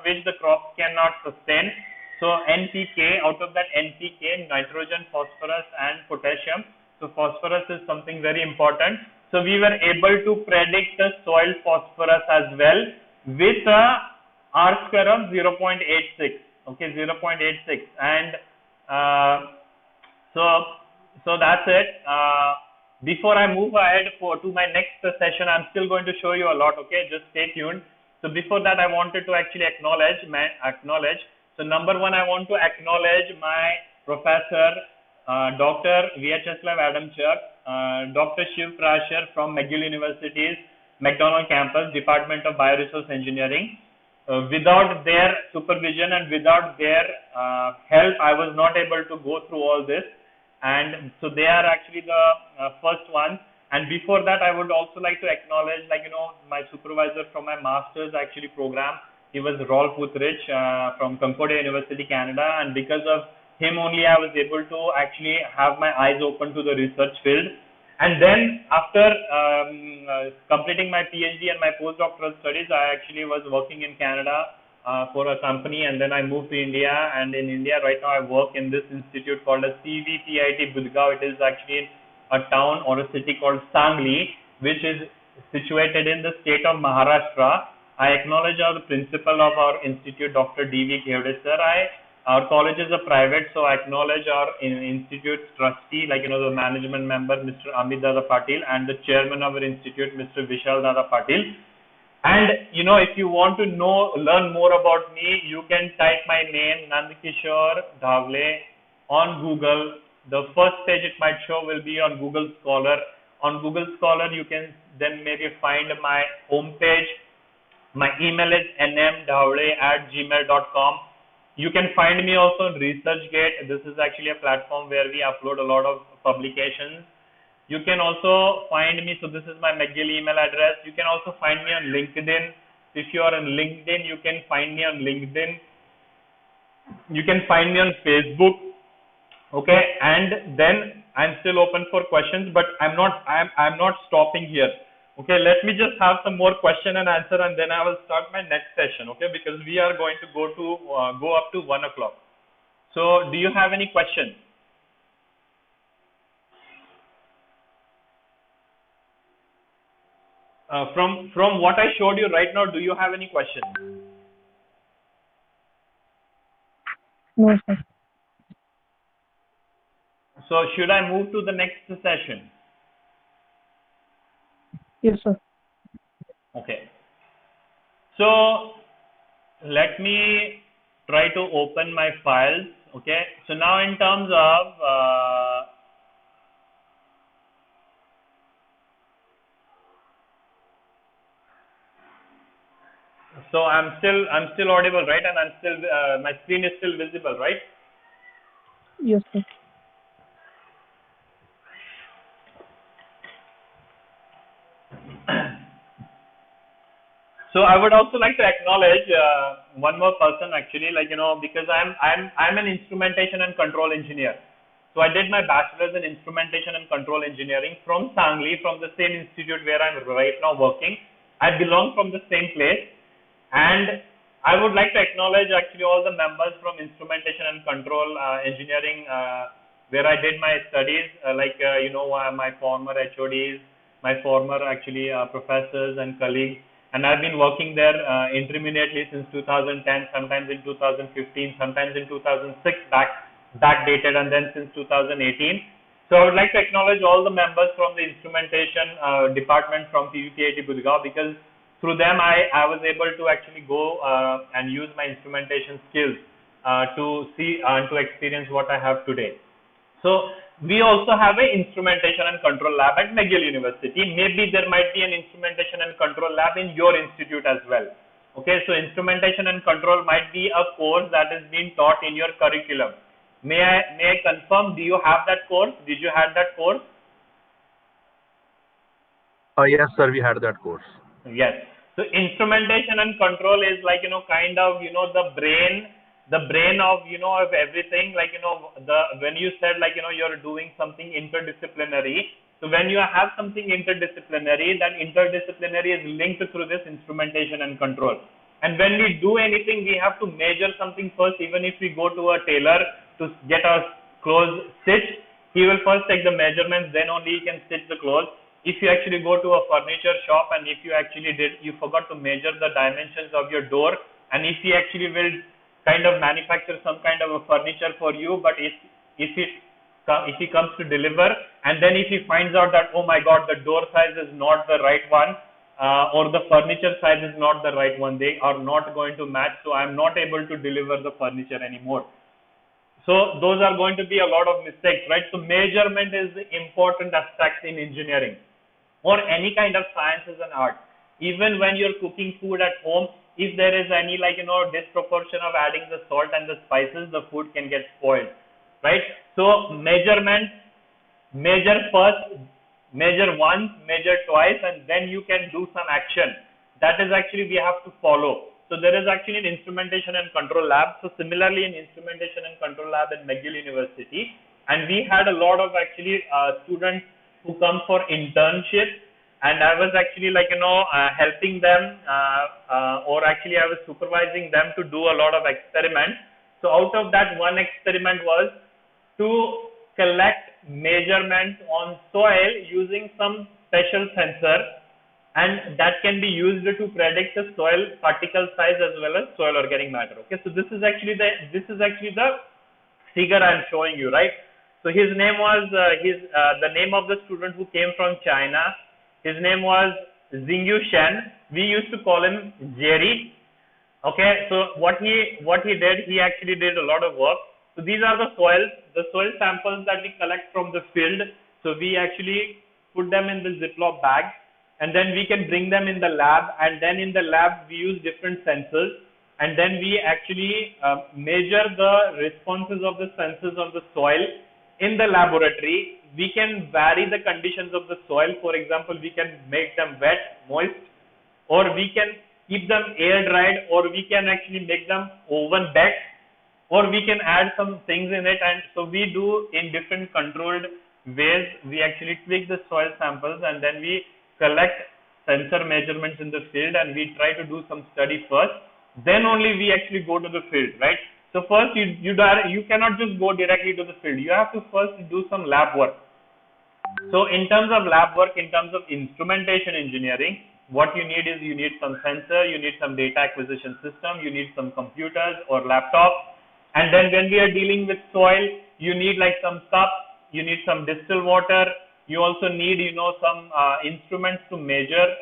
which the crop cannot sustain. So NPK, out of that NPK, nitrogen, phosphorus, and potassium. So phosphorus is something very important. So we were able to predict the soil phosphorus as well with a R square of 0.86. Okay, 0.86, and so that's it. Before I move ahead to my next session, I'm still going to show you a lot. Okay, just stay tuned. So before that, I wanted to actually acknowledge. So number one, I want to acknowledge my professor, Dr. Vyacheslav Adamchuk, Dr. Shiv Prasher from McGill University's McDonald campus, Department of Bioresource Engineering. Without their supervision and without their help, I was not able to go through all this. And so they are actually the first ones. And before that, I would also like to acknowledge, my supervisor from my master's actually program. He was Rolf Uttrich from Concordia University, Canada, and because of him only I was able to actually have my eyes open to the research field. And then after completing my PhD and my postdoctoral studies, I actually was working in Canada for a company, and then I moved to India. And in India right now I work in this institute called as CVPIT Budgaon. It is actually a town or a city called Sangli, which is situated in the state of Maharashtra. I acknowledge our principal of our institute, Dr. D.V. Khevde sir. Our college is a private, so I acknowledge our institute's trustee, the management member, Mr. Amit Dada Patil, and the chairman of our institute, Mr. Vishal Dada Patil. And if you want to learn more about me, you can type my name, Nandkishore Dhavle, on Google. The first page it might show will be on Google Scholar. On Google Scholar, you can then maybe find my homepage. My email is nmdhavle@gmail.com. You can find me also on ResearchGate. This is actually a platform where we upload a lot of publications. You can also find me, so this is my McGill email address. You can also find me on LinkedIn. If you are on LinkedIn, you can find me on LinkedIn. You can find me on Facebook. Okay, and then I'm still open for questions, but I'm not stopping here. Okay, let me just have some more question and answer, and then I will start my next session. Okay, because we are going to go up to 1 o'clock. So, do you have any questions? From what I showed you right now, do you have any questions? No, sir. So, should I move to the next session? Yes, sir. Okay. So, let me try to open my files. Okay. So, now in terms of so I'm still audible, right? And I'm still my screen is still visible, right? Yes, sir. So I would also like to acknowledge one more person actually, like because I'm an instrumentation and control engineer. So I did my bachelor's in instrumentation and control engineering from Sangli, from the same institute where I'm right now working. I belong from the same place, and I would like to acknowledge actually all the members from instrumentation and control engineering where I did my studies, my former HODs, my former actually professors and colleagues, and I've been working there intermittently since 2010, sometimes in 2015, sometimes in 2006 backdated, and then since 2018. So I would like to acknowledge all the members from the instrumentation department from PVPIT Gurgaon, because through them I was able to actually go and use my instrumentation skills to see and to experience what I have today. So we also have an instrumentation and control lab at McGill University. Maybe there might be an instrumentation and control lab in your institute as well. Okay, so instrumentation and control might be a course that is being taught in your curriculum. May I confirm, do you have that course? Did you have that course? Yes, sir, we had that course. Yes. So instrumentation and control is like, kind of, the brain of, of everything. Like, when you said like, you're doing something interdisciplinary. So when you have something interdisciplinary, that interdisciplinary is linked through this instrumentation and control. And when we do anything, we have to measure something first. Even if we go to a tailor to get our clothes stitched, he will first take the measurements, then only he can stitch the clothes. If you actually go to a furniture shop and if you actually forgot to measure the dimensions of your door, and if he actually will kind of manufacture some kind of a furniture for you, but if he comes to deliver, and then if he finds out that, oh my god, the door size is not the right one, or the furniture size is not the right one, they are not going to match, so I'm not able to deliver the furniture anymore. So those are going to be a lot of mistakes, right? So measurement is the important aspect in engineering or any kind of sciences and art. Even when you're cooking food at home, if there is any disproportion of adding the salt and the spices, the food can get spoiled, right? So measurement, measure first, measure once, measure twice, and then you can do some action. That is actually we have to follow. So there is actually an instrumentation and control lab. So similarly, an instrumentation and control lab at McGill University, and we had a lot of actually students who come for internship, and I was actually helping them, or actually I was supervising them to do a lot of experiments. So out of that, one experiment was to collect measurements on soil using some special sensor, and that can be used to predict the soil particle size as well as soil organic matter. Okay, so this is actually the figure I am showing you, right? So his name was the name of the student who came from China. His name was Xingyu Shen. We used to call him Jerry. Okay, so what he did, he actually did a lot of work. So these are the soil samples that we collect from the field. So we actually put them in the Ziploc bag, and then we can bring them in the lab, and then in the lab we use different sensors. and then we actually measure the responses of the sensors on the soil in the laboratory. We can vary the conditions of the soil. For example, we can make them wet, moist, or we can keep them air dried, or we can actually make them oven baked, or we can add some things in it. And so we do in different controlled ways. We actually tweak the soil samples, and then we collect sensor measurements in the field, and we try to do some study first. Then only we actually go to the field, right? So first you cannot just go directly to the field. You have to first do some lab work. So in terms of lab work, in terms of instrumentation engineering, what you need is you need some sensor, you need some data acquisition system, you need some computers or laptops. And then when we are dealing with soil, you need like some cups, you need some distilled water, you also need, some instruments to measure,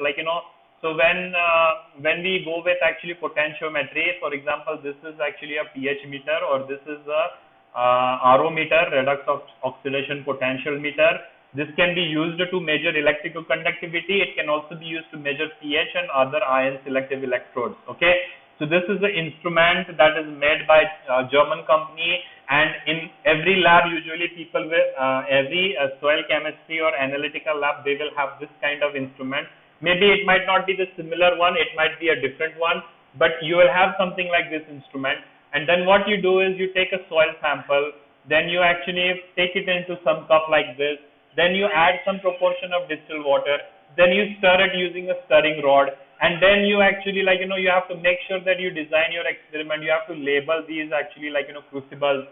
so when we go with actually potentiometry, for example, this is actually a pH meter, or this is a RO meter, redox oxidation potential meter. This can be used to measure electrical conductivity. It can also be used to measure pH and other ion selective electrodes. Okay, so this is the instrument that is made by a German company, and in every lab, usually people with every soil chemistry or analytical lab, they will have this kind of instrument. Maybe it might not be the similar one, it might be a different one, but you will have something like this instrument. And then what you do is you take a soil sample, then you actually take it into some cup like this, then you add some proportion of distilled water, then you stir it using a stirring rod, and then you actually you have to make sure that you design your experiment. You have to label these actually crucibles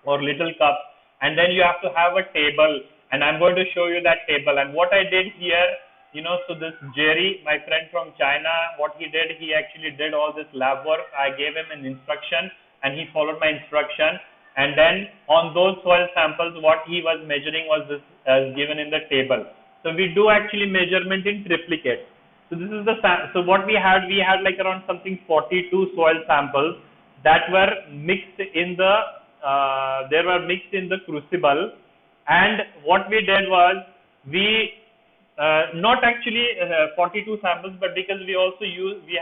or little cups, and then you have to have a table, and I'm going to show you that table. And what I did here, so this Jerry, my friend from China, what he did, he actually did all this lab work. I gave him an instruction and he followed my instruction. And then on those soil samples, what he was measuring was this as given in the table. So we do actually measurement in triplicate. So this is so what we had like around something 42 soil samples that were mixed in the crucible. And what we did was we not actually 42 samples, but because we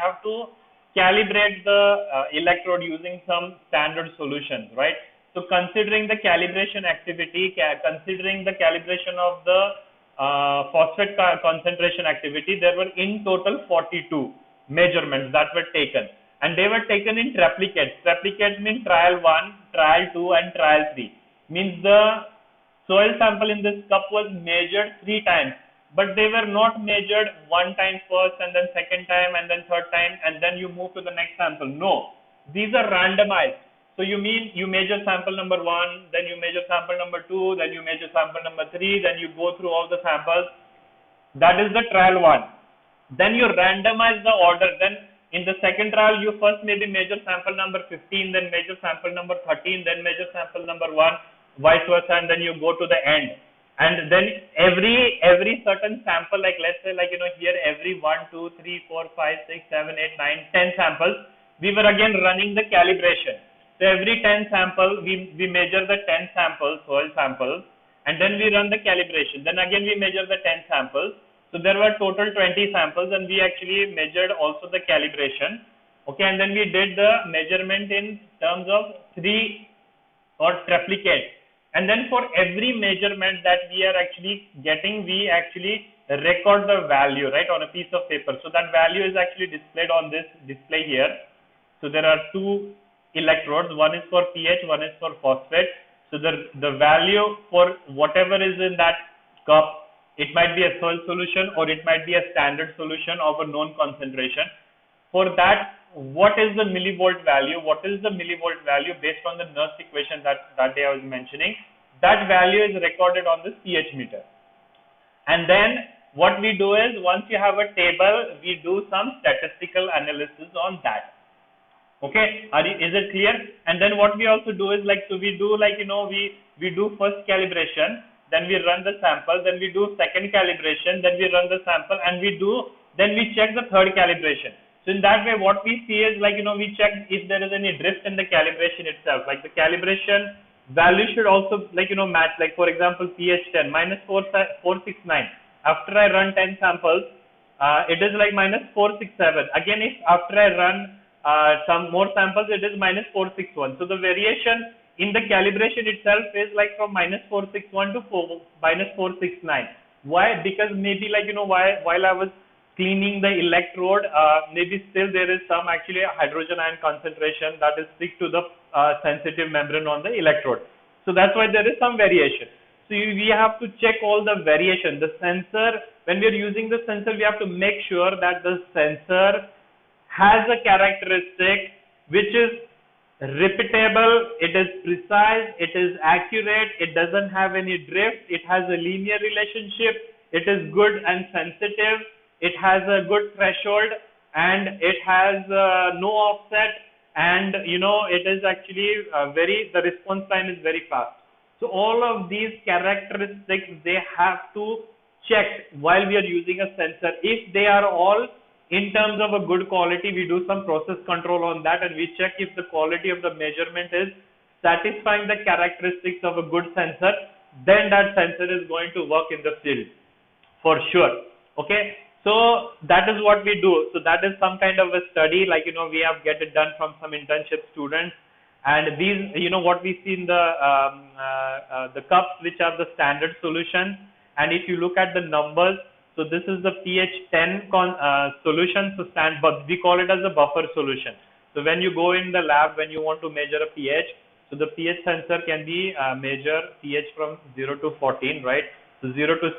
have to calibrate the electrode using some standard solutions, right? So considering the calibration activity, considering the calibration of the phosphate concentration activity, there were in total 42 measurements that were taken, and they were taken in triplicates. Triplicates mean trial 1, trial 2 and trial 3. Means the soil sample in this cup was measured 3 times, but they were not measured 1 time first, and then 2nd time, and then 3rd time, and then you move to the next sample. No, these are randomized. So you measure sample number 1, then you measure sample number 2, then you measure sample number 3, then you go through all the samples. That is the trial 1. Then you randomize the order. Then in the second trial, you first maybe measure sample number 15, then measure sample number 13, then measure sample number 1, vice versa, and then you go to the end. And then every certain sample, like let's say here every 1, 2, 3, 4, 5, 6, 7, 8, 9, 10 samples, we were again running the calibration. So every 10 sample, we measure the 10 samples, soil samples, and then we run the calibration. Then again we measure the 10 samples. So there were total 20 samples, and we actually measured also the calibration. Okay, and then we did the measurement in terms of 3 or triplicate. And then for every measurement that we are actually getting, we actually record the value, right, on a piece of paper. So that value is actually displayed on this display here. So there are 2 electrodes, one is for pH, one is for phosphate. So the value for whatever is in that cup, it might be a soil solution or it might be a standard solution of a known concentration. For that, what is the millivolt value? What is the millivolt value based on the Nernst equation that day I was mentioning? That value is recorded on this pH meter. And then what we do is, once you have a table, we do some statistical analysis on that. Okay, is it clear? And then what we also do is we do first calibration, then we run the sample, then we do second calibration, then we run the sample, and then we check the third calibration. So in that way, what we see is we check if there is any drift in the calibration itself. Like the calibration value should also match. Like for example, pH 10 minus 469. After I run 10 samples, it is like minus 467. Again, if after I run some more samples, it is minus 461. So the variation in the calibration itself is like from minus 461 to minus 469. Why? Because maybe like, while I was cleaning the electrode, maybe still there is some actually hydrogen ion concentration that is stick to the sensitive membrane on the electrode. So that's why there is some variation. So we have to check all the variation. The sensor, when we are using the sensor, we have to make sure that the sensor has a characteristic which is repeatable, it is precise, it is accurate, it doesn't have any drift, it has a linear relationship, it is good and sensitive, it has a good threshold, and it has no offset, and it is actually the response time is very fast. So all of these characteristics, they have to check while we are using a sensor. If they are all in terms of a good quality, we do some process control on that, and we check if the quality of the measurement is satisfying the characteristics of a good sensor, then that sensor is going to work in the field for sure. Okay, so that is what we do. So that is some kind of a study, like we have get it done from some internship students. And these, what we see in the cups, which are the standard solutions. And if you look at the numbers, so this is the pH 10 solution. So but we call it as a buffer solution. So when you go in the lab, when you want to measure a pH, so the pH sensor can be measure pH from 0 to 14, right? So 0 to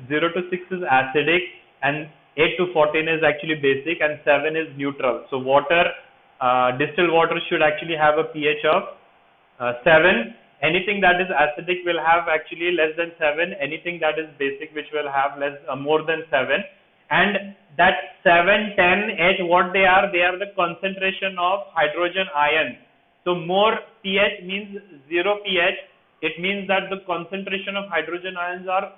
0 to 6 is acidic, and 8 to 14 is actually basic, and 7 is neutral. So water, distilled water should actually have a pH of 7. Anything that is acidic will have actually less than 7. Anything that is basic, which will have more than 7. And that 7, 10, 8, what they are the concentration of hydrogen ions. So more pH means 0 pH. It means that the concentration of hydrogen ions are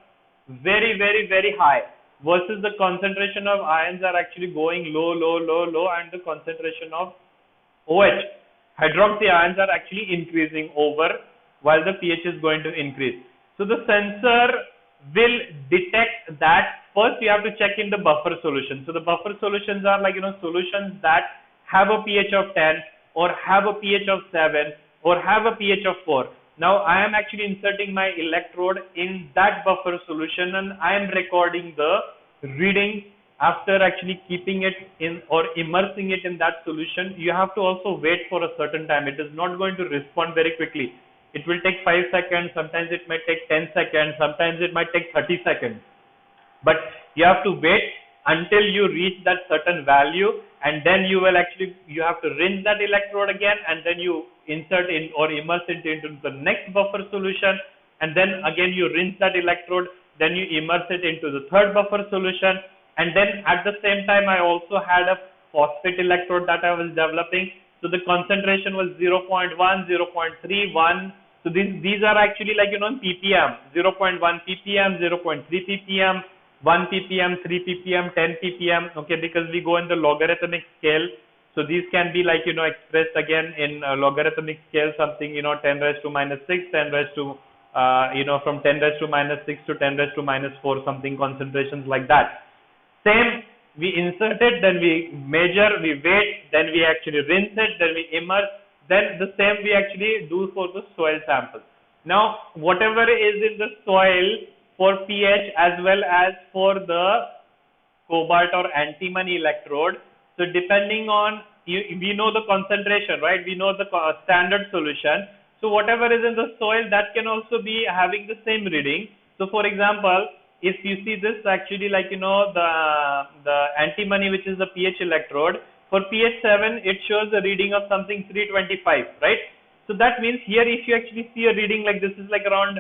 very, very, very high, versus the concentration of ions are actually going low, low, low, low, and the concentration of OH, hydroxy ions, are actually increasing over while the pH is going to increase. So the sensor will detect that. First you have to check in the buffer solution. So the buffer solutions are like solutions that have a pH of 10 or have a pH of 7 or have a pH of 4. Now I am actually inserting my electrode in that buffer solution, and I am recording the reading after actually keeping it in or immersing it in that solution. You have to also wait for a certain time. It is not going to respond very quickly. It will take 5 seconds, sometimes it might take 10 seconds, sometimes it might take 30 seconds. But you have to wait until you reach that certain value, and then you have to rinse that electrode again, and then you insert in or immerse it into the next buffer solution, and then again you rinse that electrode, then you immerse it into the third buffer solution. And then at the same time, I also had a phosphate electrode that I was developing. So the concentration was 0.1, 0.3, 1. So these are actually like ppm, 0.1 ppm, 0.3 ppm, 1 ppm, 3 ppm, 10 ppm. Okay, because we go in the logarithmic scale. So these can be like expressed again in logarithmic scale, something 10 raised to minus 6, 10 raised to from 10 raised to minus 6 to 10 raised to minus 4, something concentrations like that. Same, we insert it, then we measure, we wait, then we actually rinse it, then we immerse, then the same we actually do for the soil sample. Now, whatever is in the soil for pH as well as for the cobalt or antimony electrode, so depending on, we know the concentration, right? We know the standard solution. So whatever is in the soil, that can also be having the same reading. So for example, if you see this actually like the antimony, which is the pH electrode, for pH 7 it shows a reading of something 325, right? So that means here if you actually see a reading like this is like around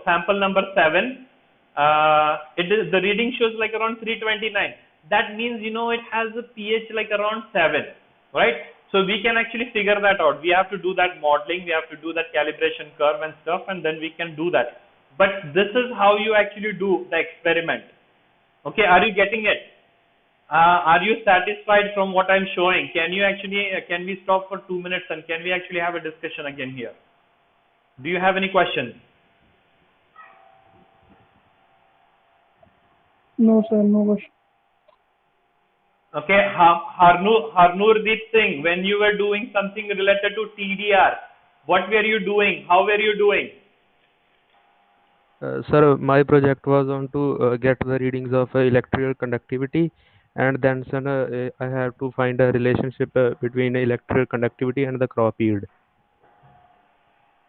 sample number 7, the reading shows like around 329. That means it has a pH like around 7, right? So we can actually figure that out. We have to do that modeling, we have to do that calibration curve and stuff, and then we can do that. But this is how you actually do the experiment. Okay, are you getting it? Are you satisfied from what I'm showing? Can we stop for 2 minutes and can we actually have a discussion again here? Do you have any questions? No, sir, no question. Okay, Harnoordeep Singh, when you were doing something related to TDR, what were you doing? How were you doing? Sir, my project was on to get the readings of electrical conductivity, and then sir, I have to find a relationship between electrical conductivity and the crop yield.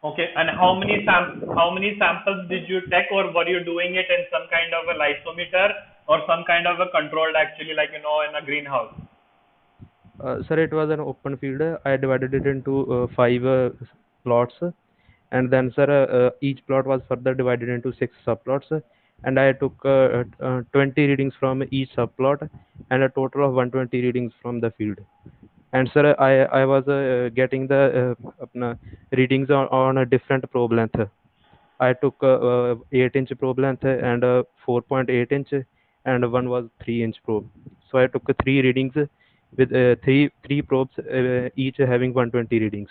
Okay, and how many samples did you take, or were you doing it in some kind of a lysometer or some kind of a controlled, actually, like in a greenhouse? Sir, it was an open field. I divided it into five plots, and then sir, each plot was further divided into six subplots, and I took 20 readings from each subplot, and a total of 120 readings from the field. And sir, I was getting the readings on a different probe length. I took 8-inch probe length and 4.8 inch, and one was 3-inch probe. So I took three readings with three probes, each having 120 readings.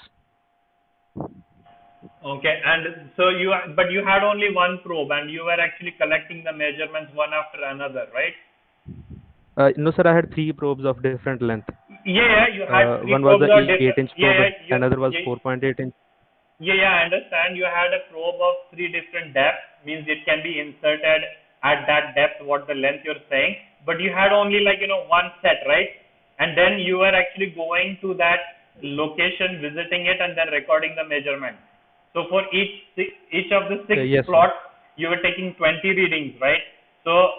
Okay, and so but you had only one probe, and you were actually collecting the measurements one after another, right? No, sir, I had three probes of different length. Yeah, you had three One was probes the of different. 8-inch probe, another was 4.8 inch. Yeah, I understand. You had a probe of three different depths, means it can be inserted at that depth, what the length you're saying, but you had only one set, right? And then you were actually going to that location, visiting it, and then recording the measurement. So for each of the six Yes, plots, you were taking 20 readings, right? So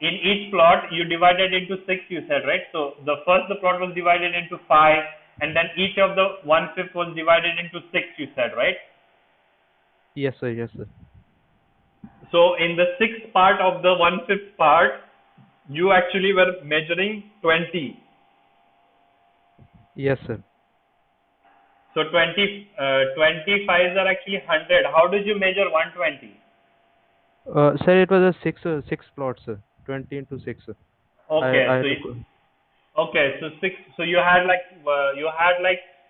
in each plot, you divided into six, you said, right? So the plot was divided into five, and then each of the 1/5 was divided into six, you said, right? yes, sir, yes, sir. So in the sixth part of the 1/5 part, you actually were measuring 20. Yes, sir. So 25s are actually 100. How did you measure 120? Sir, it was a six plots, 20 into 6. Okay, I so took, okay, so six. So you had like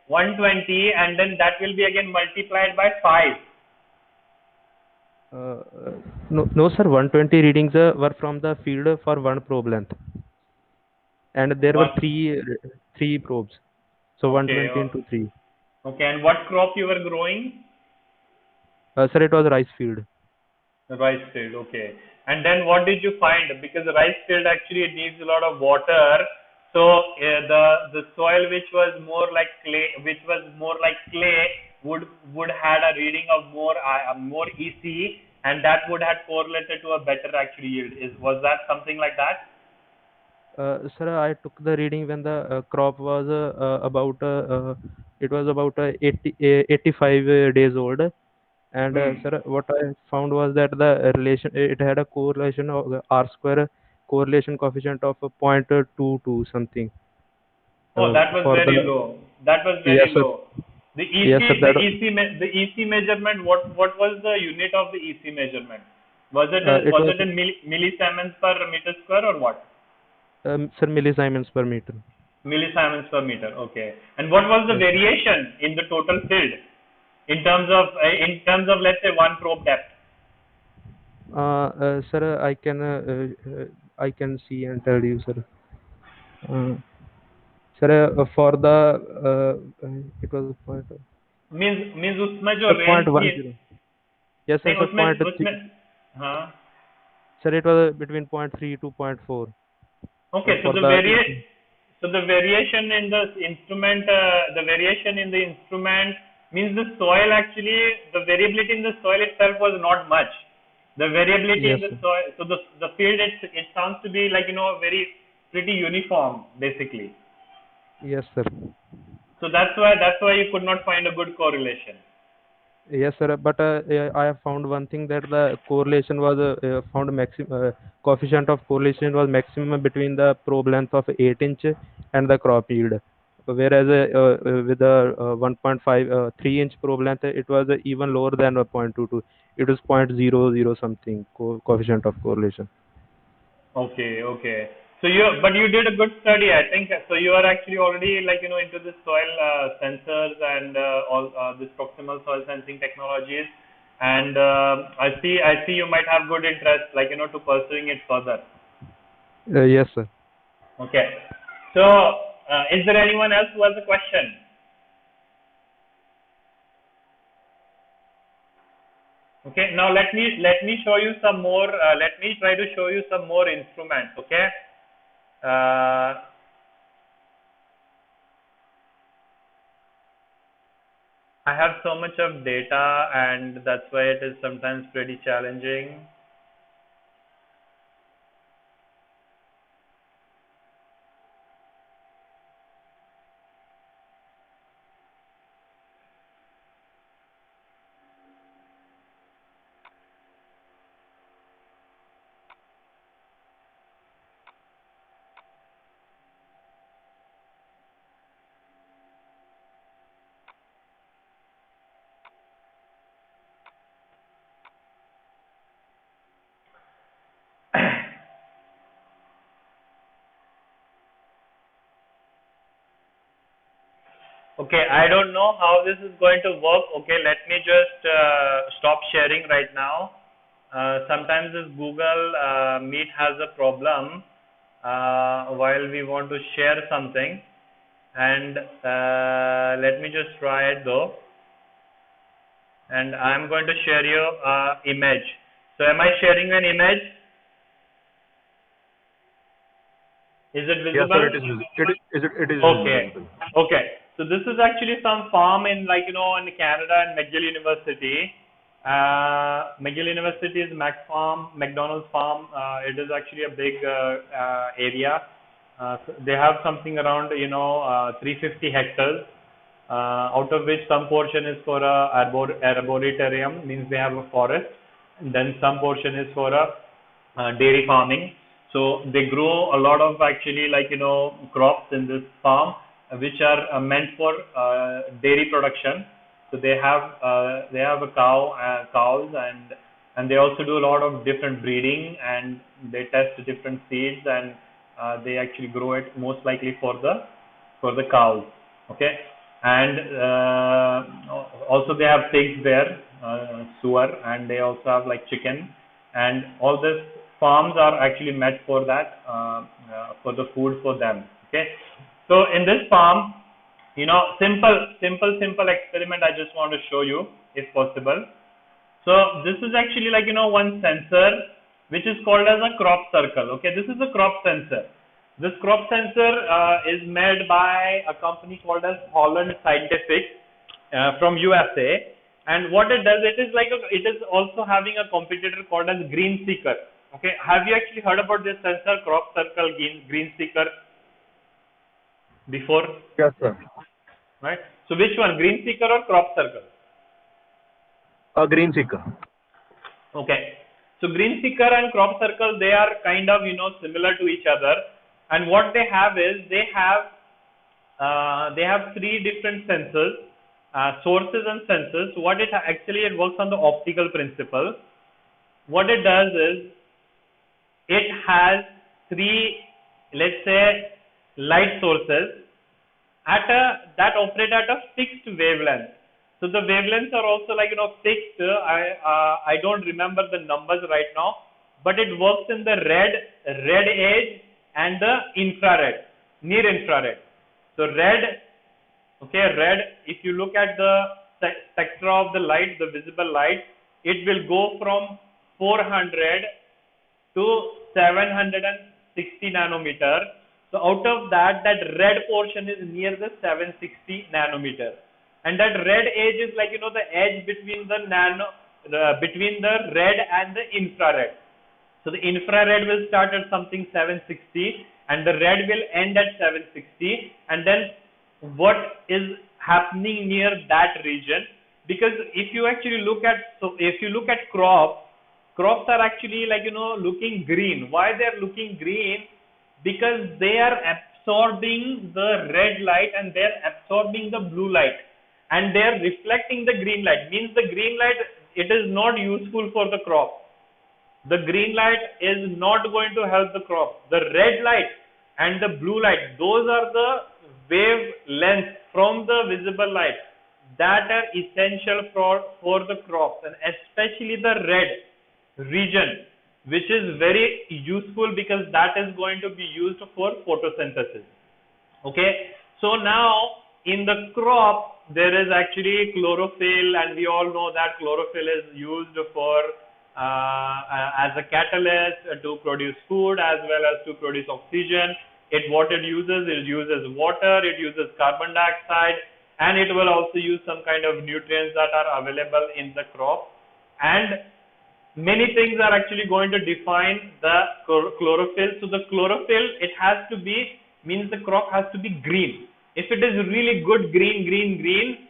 120, and then that will be again multiplied by 5. no, sir, 120 readings were from the field for one probe length, and there were One. three probes, so Okay. 120 into 3. Okay, and what crop you were growing? Sir, it was rice field. Rice field. Okay. And then what did you find? Because the rice field actually it needs a lot of water. So the soil which was more like clay, would had a reading of more EC, and that would have correlated to a better actually yield. Was that something like that? Sir, I took the reading when the crop was about it was about 85 days old, and Hmm. sir, what I found was that the relation, it had a correlation of R square correlation coefficient of 0.22 something. Oh, that was For very the low. That was Yes, very sir. low. The Yes, sir. EC, the EC measurement. What was the unit of the EC measurement? It Was was it in millisiemens per meter square or what? sir, millisiemens per meter. Millisiemens per meter. Okay. And what was the Yes, sir. variation in the total field in terms of let's say one probe depth? Sir, I can see and tell you, sir. Uh, Sir, for the it was Means उसमें जो point range one थी zero. Yes, sir. नहीं So उसमें point उसमें three. हाँ. Sir, it was between point 3 to point 4. Okay, For the EC. so the variation in the instrument, means the soil actually, the variability in the soil itself was not much. The variability in Yes, the sir. soil, so the field it sounds to be like very pretty uniform basically. Yes, sir. So that's why you could not find a good correlation. Yes, sir. But I have found one thing, that the correlation was found maximum coefficient of correlation was maximum between the probe length of 8-inch and the crop yield. Whereas with the 1.5 3-inch probe length, it was even lower than 0.22. It was 0.00 something coefficient of correlation. Okay. So but you did a good study, I think. So you are actually already into the soil sensors and all this proximal soil sensing technologies, and I see you might have good interest, to pursuing it further. Yes, sir. Okay. So, is there anyone else who has a question? Okay, now let me show you some more. Let me try to show you some more instruments. Okay. I have so much of data, and that's why it is sometimes pretty challenging. Okay, I don't know how this is going to work. Okay, let me just stop sharing right now. Sometimes this Google Meet has a problem while we want to share something, and let me just try it though. And I'm going to share you image. So am I sharing an image? Is it visible? Yes, sir, it is visible. It is Okay. visible. Okay. So this is actually some farm in in Canada and McGill University. McGill University is McDonald's farm. It is actually a big area. So they have something around 350 hectares, out of which some portion is for a arboretum, means they have a forest, and then some portion is for a dairy farming. So they grow a lot of actually crops in this farm, which are meant for dairy production. So they have a cows, and they also do a lot of different breeding, and they test different seeds, and they actually grow it most likely for the cows. Okay, and also they have pigs there, sewer, and they also have like chicken, and all this farms are actually meant for that, for the food for them. Okay, so in this farm, simple experiment I just want to show you if possible. So this is actually one sensor which is called as a crop circle. Okay, this is a crop sensor. This crop sensor is made by a company called as Holland Scientific from USA. And what it does, it is also having a competitor called as Green Seeker. Okay, have you actually heard about this sensor, crop circle, Green Seeker before? Yes, sir. Right. So which one, Green Seeker or crop circle? A green seeker. Okay. So Green Seeker and crop circle, they are kind of similar to each other. And what they have is they have three different sensors, sources and sensors. What it works on the optical principle. What it does is it has three, let's say, light sources that operate at a fixed wavelength. So the wavelengths are also fixed. I don't remember the numbers right now, but it works in the red age and the infrared, near infrared. So red, if you look at the spectra of the light, the visible light, it will go from 400 to 760 nanometer. So out of that red portion is near the 760 nanometer, and that red edge is the edge between between the red and the infrared. So the infrared will start at something 760, and the red will end at 760, and then what is happening near that region? Because if you actually look at crops are actually looking green. Why they are looking green? Because they are absorbing the red light and they are absorbing the blue light, and they are reflecting the green light. Means the green light, it is not useful for the crop. The green light is not going to help the crop. The red light and the blue light, those are the wavelengths from the visible light that are essential for the crops, and especially the red region, which is very useful because that is going to be used for photosynthesis. Okay, so now in the crop there is actually chlorophyll, and we all know that chlorophyll is used for as a catalyst to produce food as well as to produce oxygen. What it uses water, it uses carbon dioxide, and it will also use some kind of nutrients that are available in the crop. And many things are actually going to define the chlorophyll. So the chlorophyll, it has to be, means the crop has to be green. If it is really good green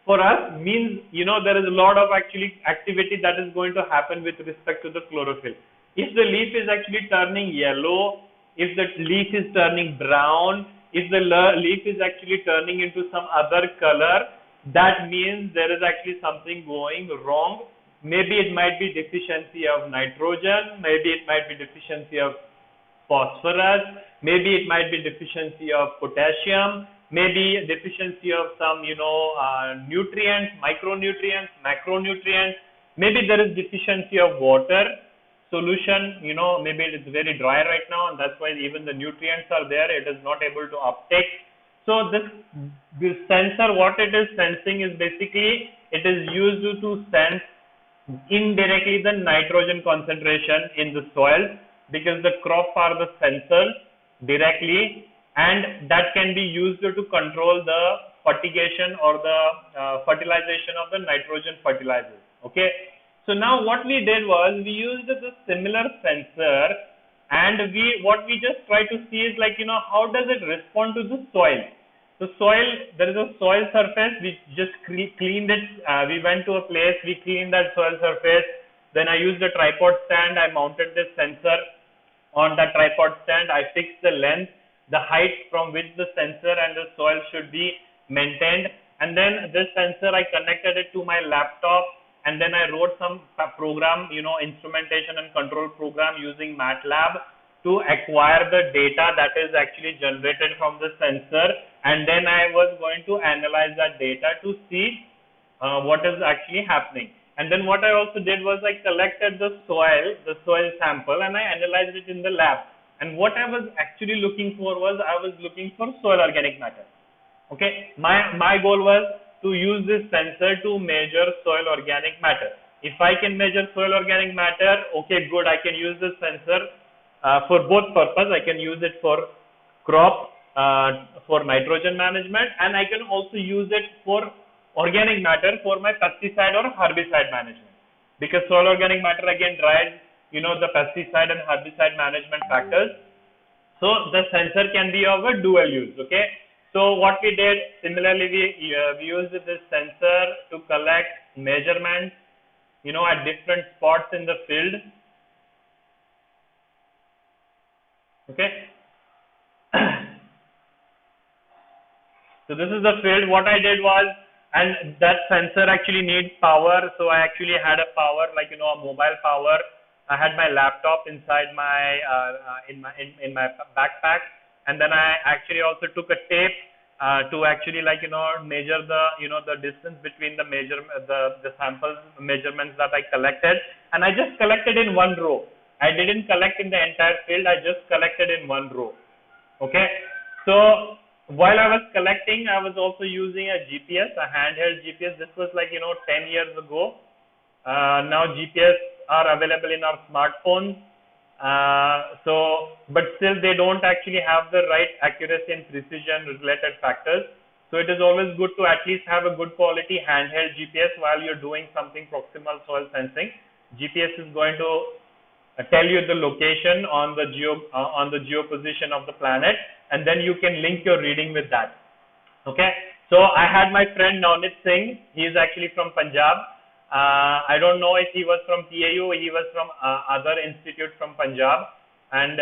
for us, means there is a lot of actually activity that is going to happen with respect to the chlorophyll. If the leaf is actually turning yellow, if the leaf is turning brown, if the leaf is actually turning into some other color, that means there is actually something going wrong. Maybe it might be deficiency of nitrogen, maybe it might be deficiency of phosphorus, maybe it might be deficiency of potassium, maybe deficiency of some nutrients, micronutrients, macronutrients, maybe there is deficiency of water solution, maybe it is very dry right now, and that's why even the nutrients are there, it is not able to uptake. So this sensor, what it is sensing is basically, it is used to sense indirectly the nitrogen concentration in the soil, because the crop are the sensors directly, and that can be used to control the fertigation or the fertilization of the nitrogen fertilizers. Okay, so now what we did was we used the similar sensor, and what we just try to see is like how does it respond to the soil. The soil, there is a soil surface, we just cleaned it, we went to a place, we cleaned that soil surface, then I used a tripod stand, I mounted this sensor on that tripod stand, I fixed the length, the height from which the sensor and the soil should be maintained, and then this sensor I connected it to my laptop, and then I wrote some program, instrumentation and control program using MATLAB to acquire the data that is actually generated from the sensor, and then I was going to analyze that data to see what is actually happening. And then what I also did was I collected the soil sample, and I analyzed it in the lab. And what I was actually looking for was I was looking for soil organic matter. Okay, my goal was to use this sensor to measure soil organic matter. If I can measure soil organic matter, okay, good, I can use this sensor for both purpose. I can use it for crop, for nitrogen management, and I can also use it for organic matter for my pesticide or herbicide management, because soil organic matter again drives the pesticide and herbicide management factors. So the sensor can be of a dual use. Okay, so what we did, similarly we used this sensor to collect measurements at different spots in the field. Okay, so this is the field. What I did was, and that sensor actually needs power, so I actually had a power, like a mobile power. I had my laptop inside my in my backpack, and then I actually also took a tape to actually measure the the distance between the samples measurements that I collected, and I just collected in one row. I didn't collect in the entire field, I just collected in one row. Okay, so while I was collecting, I was also using a GPS, a handheld GPS. This was 10 years ago. Now GPS are available in our smartphones. But still they don't actually have the right accuracy and precision related factors. So it is always good to at least have a good quality handheld GPS while you're doing something proximal soil sensing. GPS is going to tell you the location on the geo position of the planet, and then you can link your reading with that. Okay, so I had my friend Navnit Singh. He is actually from Punjab. I don't know if he was from PAU, he was from other institute from Punjab, and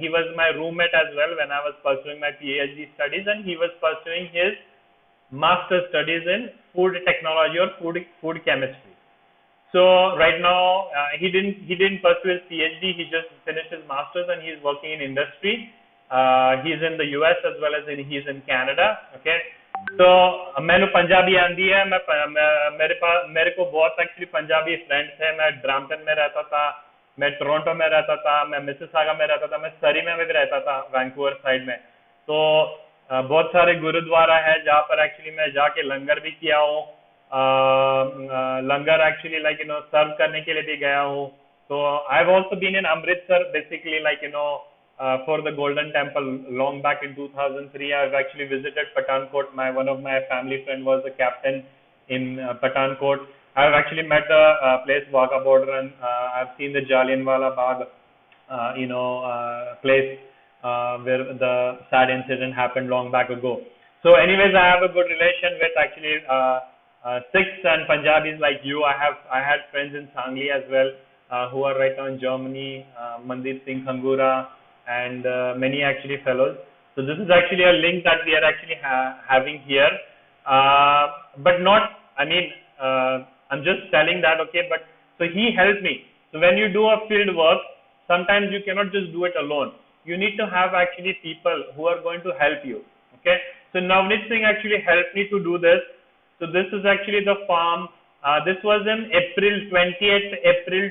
he was my roommate as well when I was pursuing my PhD studies, and he was pursuing his master's studies in food technology or food chemistry. So right now he didn't pursue his PhD. He just finished his master's and he's working in industry. He's in the US as well as he's in Canada. Okay, so मैंने पंजाबी आंदी है. मेरे को बहुत actually Punjabi friends हैं. मैं Brampton में रहता था, मैं टोरंटो में रहता था, मैं मिसिसागा में रहता था, मैं सरी में भी रहता था, वैंकूवर साइड में. तो बहुत सारे गुरुद्वारा है जहाँ पर एक्चुअली मैं जाके लंगर भी किया हूँ, लंगर एक्चुअली लाइक सर्व करने के लिए भी गया हूँ. So I've also been in Amritsar, basically like for the Golden Temple long back in 2003. I've actually visited Pathankot. One of my family friend was a captain in Pathankot. I've actually met the place Wagah border, and I've seen the Jallianwala Bagh, place where the sad incident happened long back ago. So anyways, I have a good relation with actually Sikhs and Punjabis like you. I had friends in Sangli as well, who are right now in Germany, Mandeep Singh Khangura, and many actually fellows. So this is actually a link that we are actually having here, but not, I mean, I'm just telling that, okay, but so he helped me. So when you do a field work, sometimes you cannot just do it alone. You need to have actually people who are going to help you, okay. So Navneet Singh actually helped me to do this. So this is actually the farm. This was in 30th April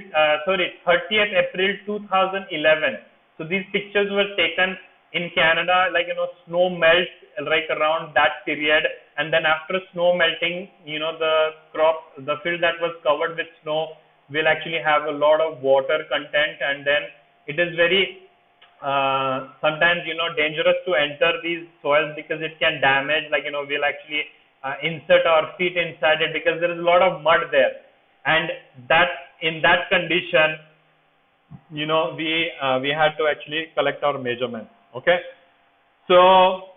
2011. So these pictures were taken in Canada, like snow melts like around that period, and then after snow melting, the field that was covered with snow will actually have a lot of water content, and then it is very sometimes dangerous to enter these soils because it can damage, like we'll actually insert our feet inside it because there is a lot of mud there, and that in that condition we had to actually collect our measurements. Okay, so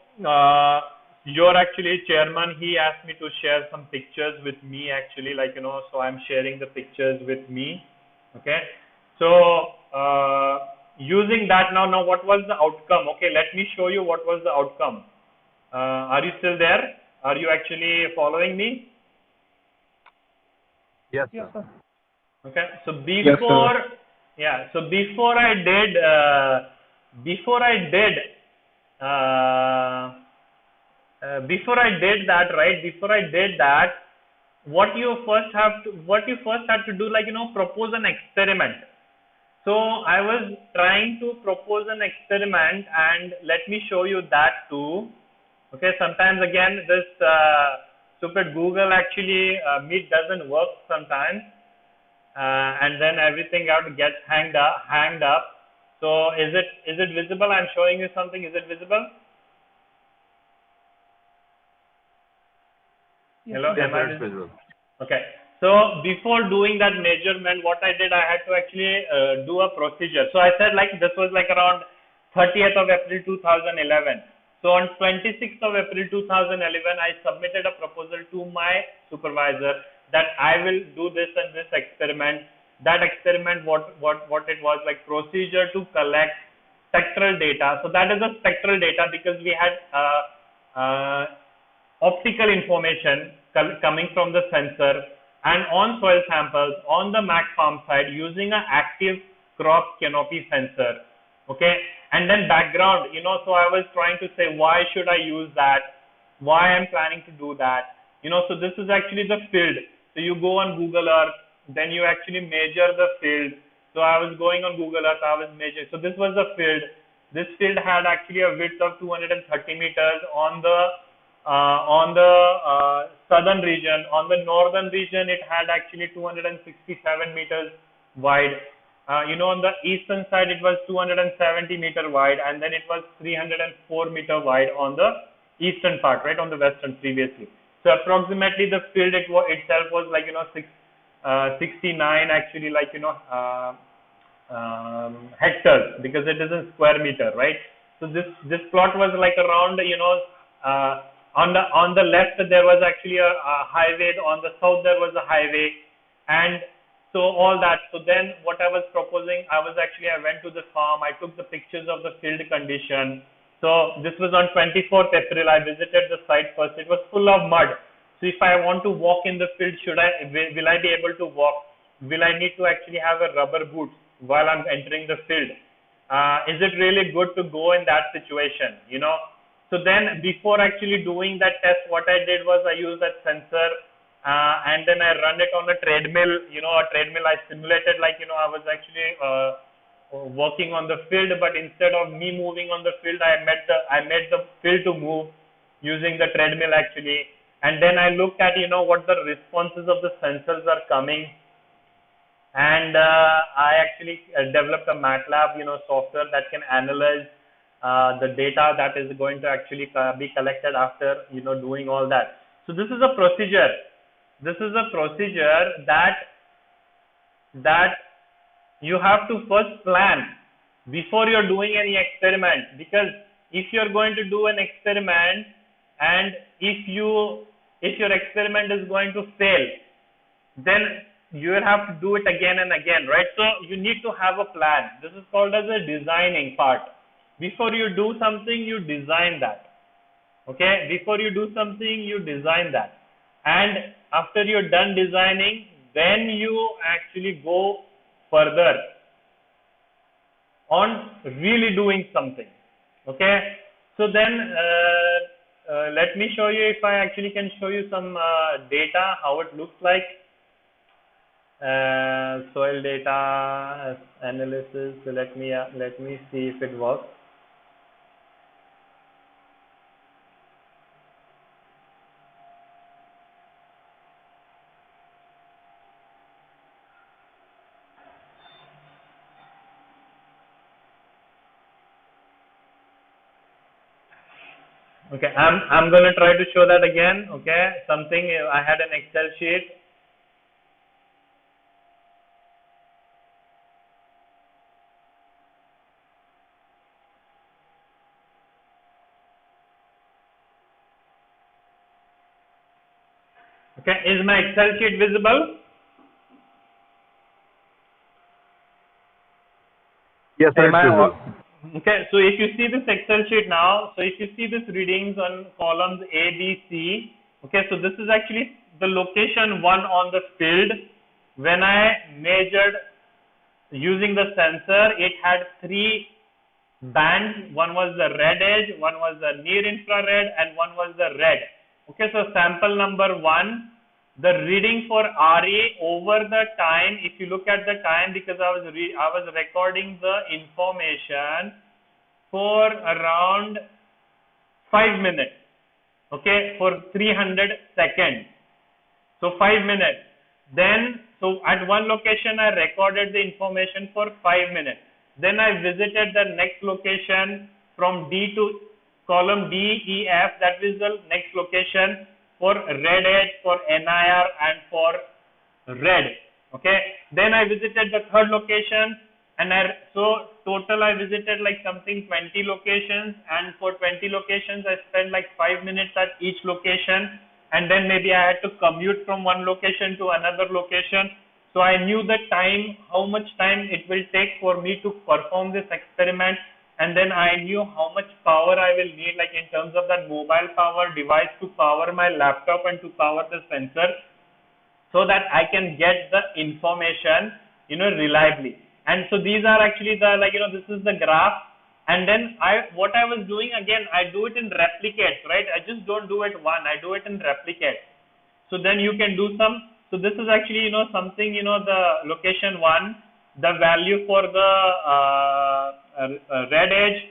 your actually chairman, he asked me to share some pictures with me actually, like so I'm sharing the pictures with me. Okay, so using that, now what was the outcome? Okay, let me show you what was the outcome. Are you still there? Are you actually following me? Yes, Yes, sir. sir. Okay, so before before I did that, what you first had to do, like propose an experiment. So I was trying to propose an experiment, and let me show you that too. Okay, sometimes again this stupid Google actually Meet doesn't work sometimes, and then everything gets hanged up. So is it visible? I'm showing you something. Is it visible? Yes, Hello, Yes, am sir, I it's visible. Okay. So before doing that measurement, what I did, I had to actually do a procedure. So I said, like, this was like around 30th of April 2011. So on 26th of April 2011, I submitted a proposal to my supervisor that I will do this and this experiment. That experiment, what it was, like procedure to collect spectral data. So that is a spectral data because we had optical information coming from the sensor and on soil samples on the Mac farm side using an active crop canopy sensor. Okay, and then background, so I was trying to say, why should I use that? Why I'm planning to do that? So this is actually the field. So you go on Google Earth, then you actually measure the field. So I was going on Google Earth, I was measuring. So this was the field. This field had actually a width of 230 meters on the southern region. On the northern region, it had actually 267 meters wide. On the eastern side, it was 270 meter wide, and then it was 304 meter wide on the eastern part, right, on the western previously. So approximately the field itself was like 69 actually, like hectares, because it is in square meter, right? So this plot was like around on the left there was actually a highway, on the south there was a highway, and so all that. So then what I was proposing, I went to the farm, I took the pictures of the field condition. So this was on 24th April. I visited the site first. It was full of mud. So if I want to walk in the field, will I be able to walk? Will I need to actually have a rubber boot while I'm entering the field? Is it really good to go in that situation? So then before actually doing that test, what I did was I used that sensor and then I run it on a treadmill. A treadmill I simulated, like I was actually working on the field, but instead of me moving on the field, I made the field to move using the treadmill actually. And then I looked at what the responses of the sensors are coming, and I actually developed a MATLAB software that can analyze the data that is going to actually be collected after doing all that. So this is a procedure. This is a procedure that you have to first plan before you're doing any experiment, because if you're going to do an experiment and if your experiment is going to fail, then you will have to do it again and again, right? So you need to have a plan. This is called as a designing part. Before you do something, you design that. Okay, before you do something, you design that, and after you're done designing, then you actually go further on really doing something. Okay, so then let me show you, if I actually can show you some data, how it looks like. Soil data analysis. So let me see if it works. Okay, I'm going to try to show that again. Okay, something I had an Excel sheet. Okay, is my Excel sheet visible? Yes, sir. Okay, so if you see this Excel sheet now, so if you see this readings on columns A, B, C, okay, so this is actually the location 1 on the field. When I measured using the sensor, it had 3 bands. One was the red edge, one was the near infrared, and one was the red. Okay, so sample number 1, the reading for RE over the time, if you look at the time, because I was recording the information for around 5 minutes, okay, for 300 seconds. So 5 minutes. Then, so at one location I recorded the information for 5 minutes. Then I visited the next location from D to column D, E, F, that is the next location for red edge, for NIR, and for red. Okay. Then I visited the third location, and so total I visited like something 20 locations, and for 20 locations I spent like 5 minutes at each location, and then maybe I had to commute from one location to another location. So I knew the time, how much time it will take for me to perform this experiment, and then I knew how much power I will need, like in terms of that mobile power device to power my laptop and to power the sensor, so that I can get the information, reliably. And so these are actually the, this is the graph. And then what I was doing again, I do it in replicates, right? I just don't do it one, I do it in replicates. So then you can do some, so this is actually, something, the location 1, the value for the red edge,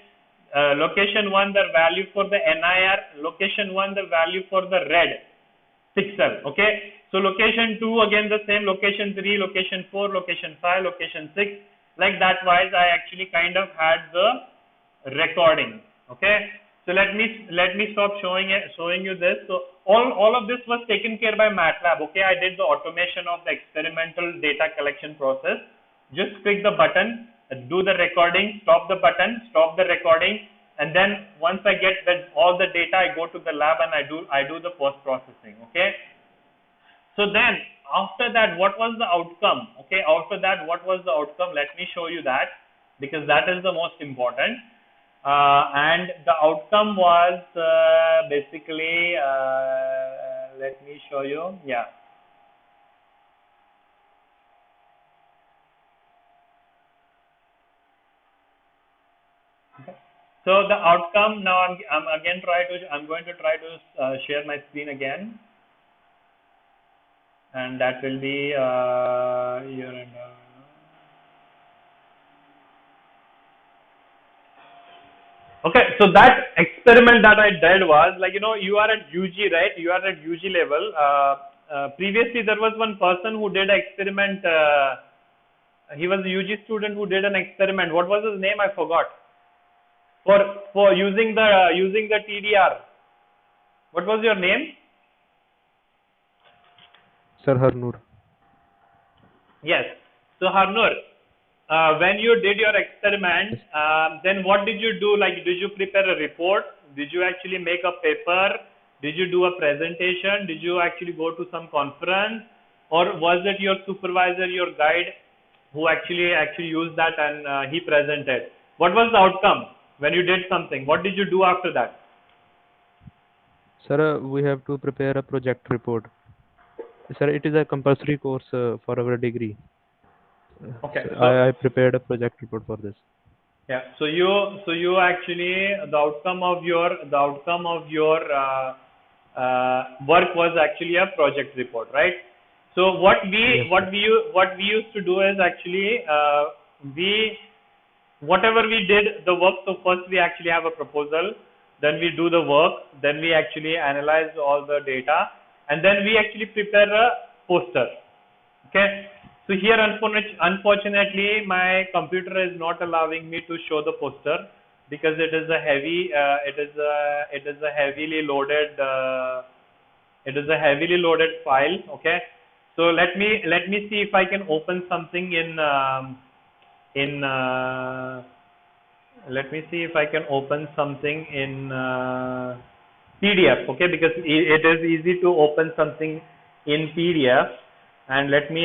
location 1, the value for the NIR, location 1, the value for the red pixel. Okay, so location 2, again the same, location 3, location 4, location 5, location 6, like that wise I actually kind of had the recording. Okay, so let me stop showing you this. So all of this was taken care by MATLAB. Okay, I did the automation of the experimental data collection process. Just click the button, do the recording, stop the button, stop the recording, and then once I get all the data, I go to the lab and I do the post processing. Okay, so then after that, what was the outcome? Okay, after that, what was the outcome? Let me show you that, because that is the most important. And the outcome was basically, let me show you. Yeah. Okay. So the outcome now, I'm going to try to share my screen again, and that will be here and Okay, so that experiment that I did was like, you are at UG, right? You are at UG level. Previously, there was one person who did an experiment. He was a UG student who did an experiment. What was his name? I forgot. For using the TDR. What was your name? Sir Harnoor. Yes. So Harnoor, when you did your experiment, then what did you do? Like, did you prepare a report? Did you actually make a paper? Did you do a presentation? Did you actually go to some conference? Or was it your supervisor, your guide, who actually used that and he presented? What was the outcome when you did something? What did you do after that? Sir, we have to prepare a project report. Sir, it is a compulsory course for our degree. Okay. So So I prepared a project report for this. yeah. So you actually the outcome of your work was actually a project report, right? So what Yes, we sir. what we used to do is actually we whatever we did the work. So first we actually have a proposal, then we do the work, then we actually analyze all the data, and then we actually prepare a poster. Okay. So here, unfortunately, my computer is not allowing me to show the poster because it is a heavily loaded file. Okay. So let me see if I can open something in let me see if I can open something in PDF, okay, because it is easy to open something in PDF. And let me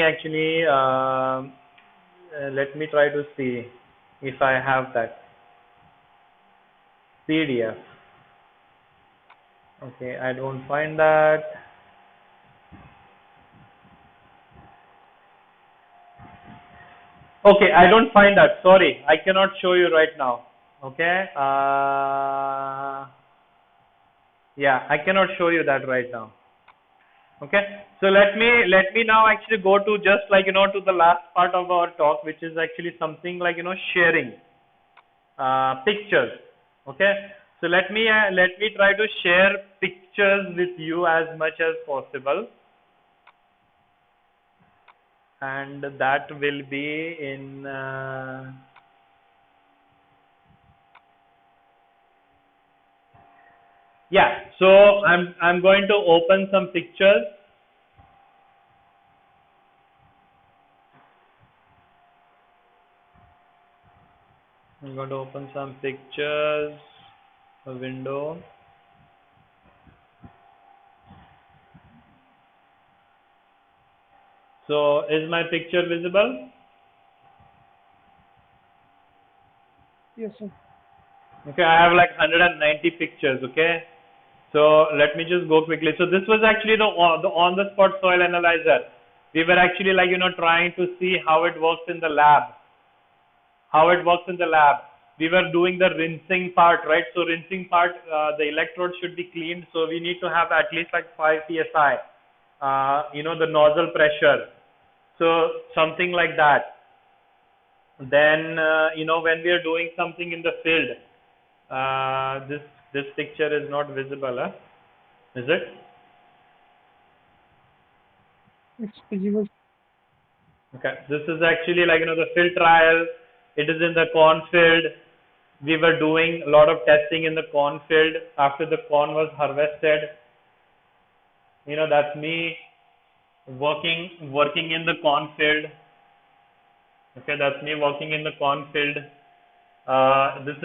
try to see if I have that PDF. Okay, I don't find that. Okay, I don't find that. Sorry, I cannot show you right now. Okay. Yeah, I cannot show you that right now. Okay. So let me now actually go to just like to the last part of our talk, which is actually something like sharing pictures. Okay. So let me try to share pictures with you as much as possible, and that will be in yeah. So I'm going to open some pictures. I'm going to open some pictures, a window. So is my picture visible? Yes, sir. Okay, I have like 190 pictures. Okay, so let me just go quickly. So this was actually the on-the-spot soil analyzer. We were actually like trying to see how it works in the lab. We were doing the rinsing part, right? So rinsing part, the electrode should be cleaned. So we need to have at least like 5 psi. The nozzle pressure. So something like that. Then when we are doing something in the field, this picture is not visible, huh? Is it? It's visible. Okay, this is actually like the field trial. It is in the cornfield. We were doing a lot of testing in the cornfield after the corn was harvested. That's me working in the cornfield. Okay, that's me working in the cornfield. This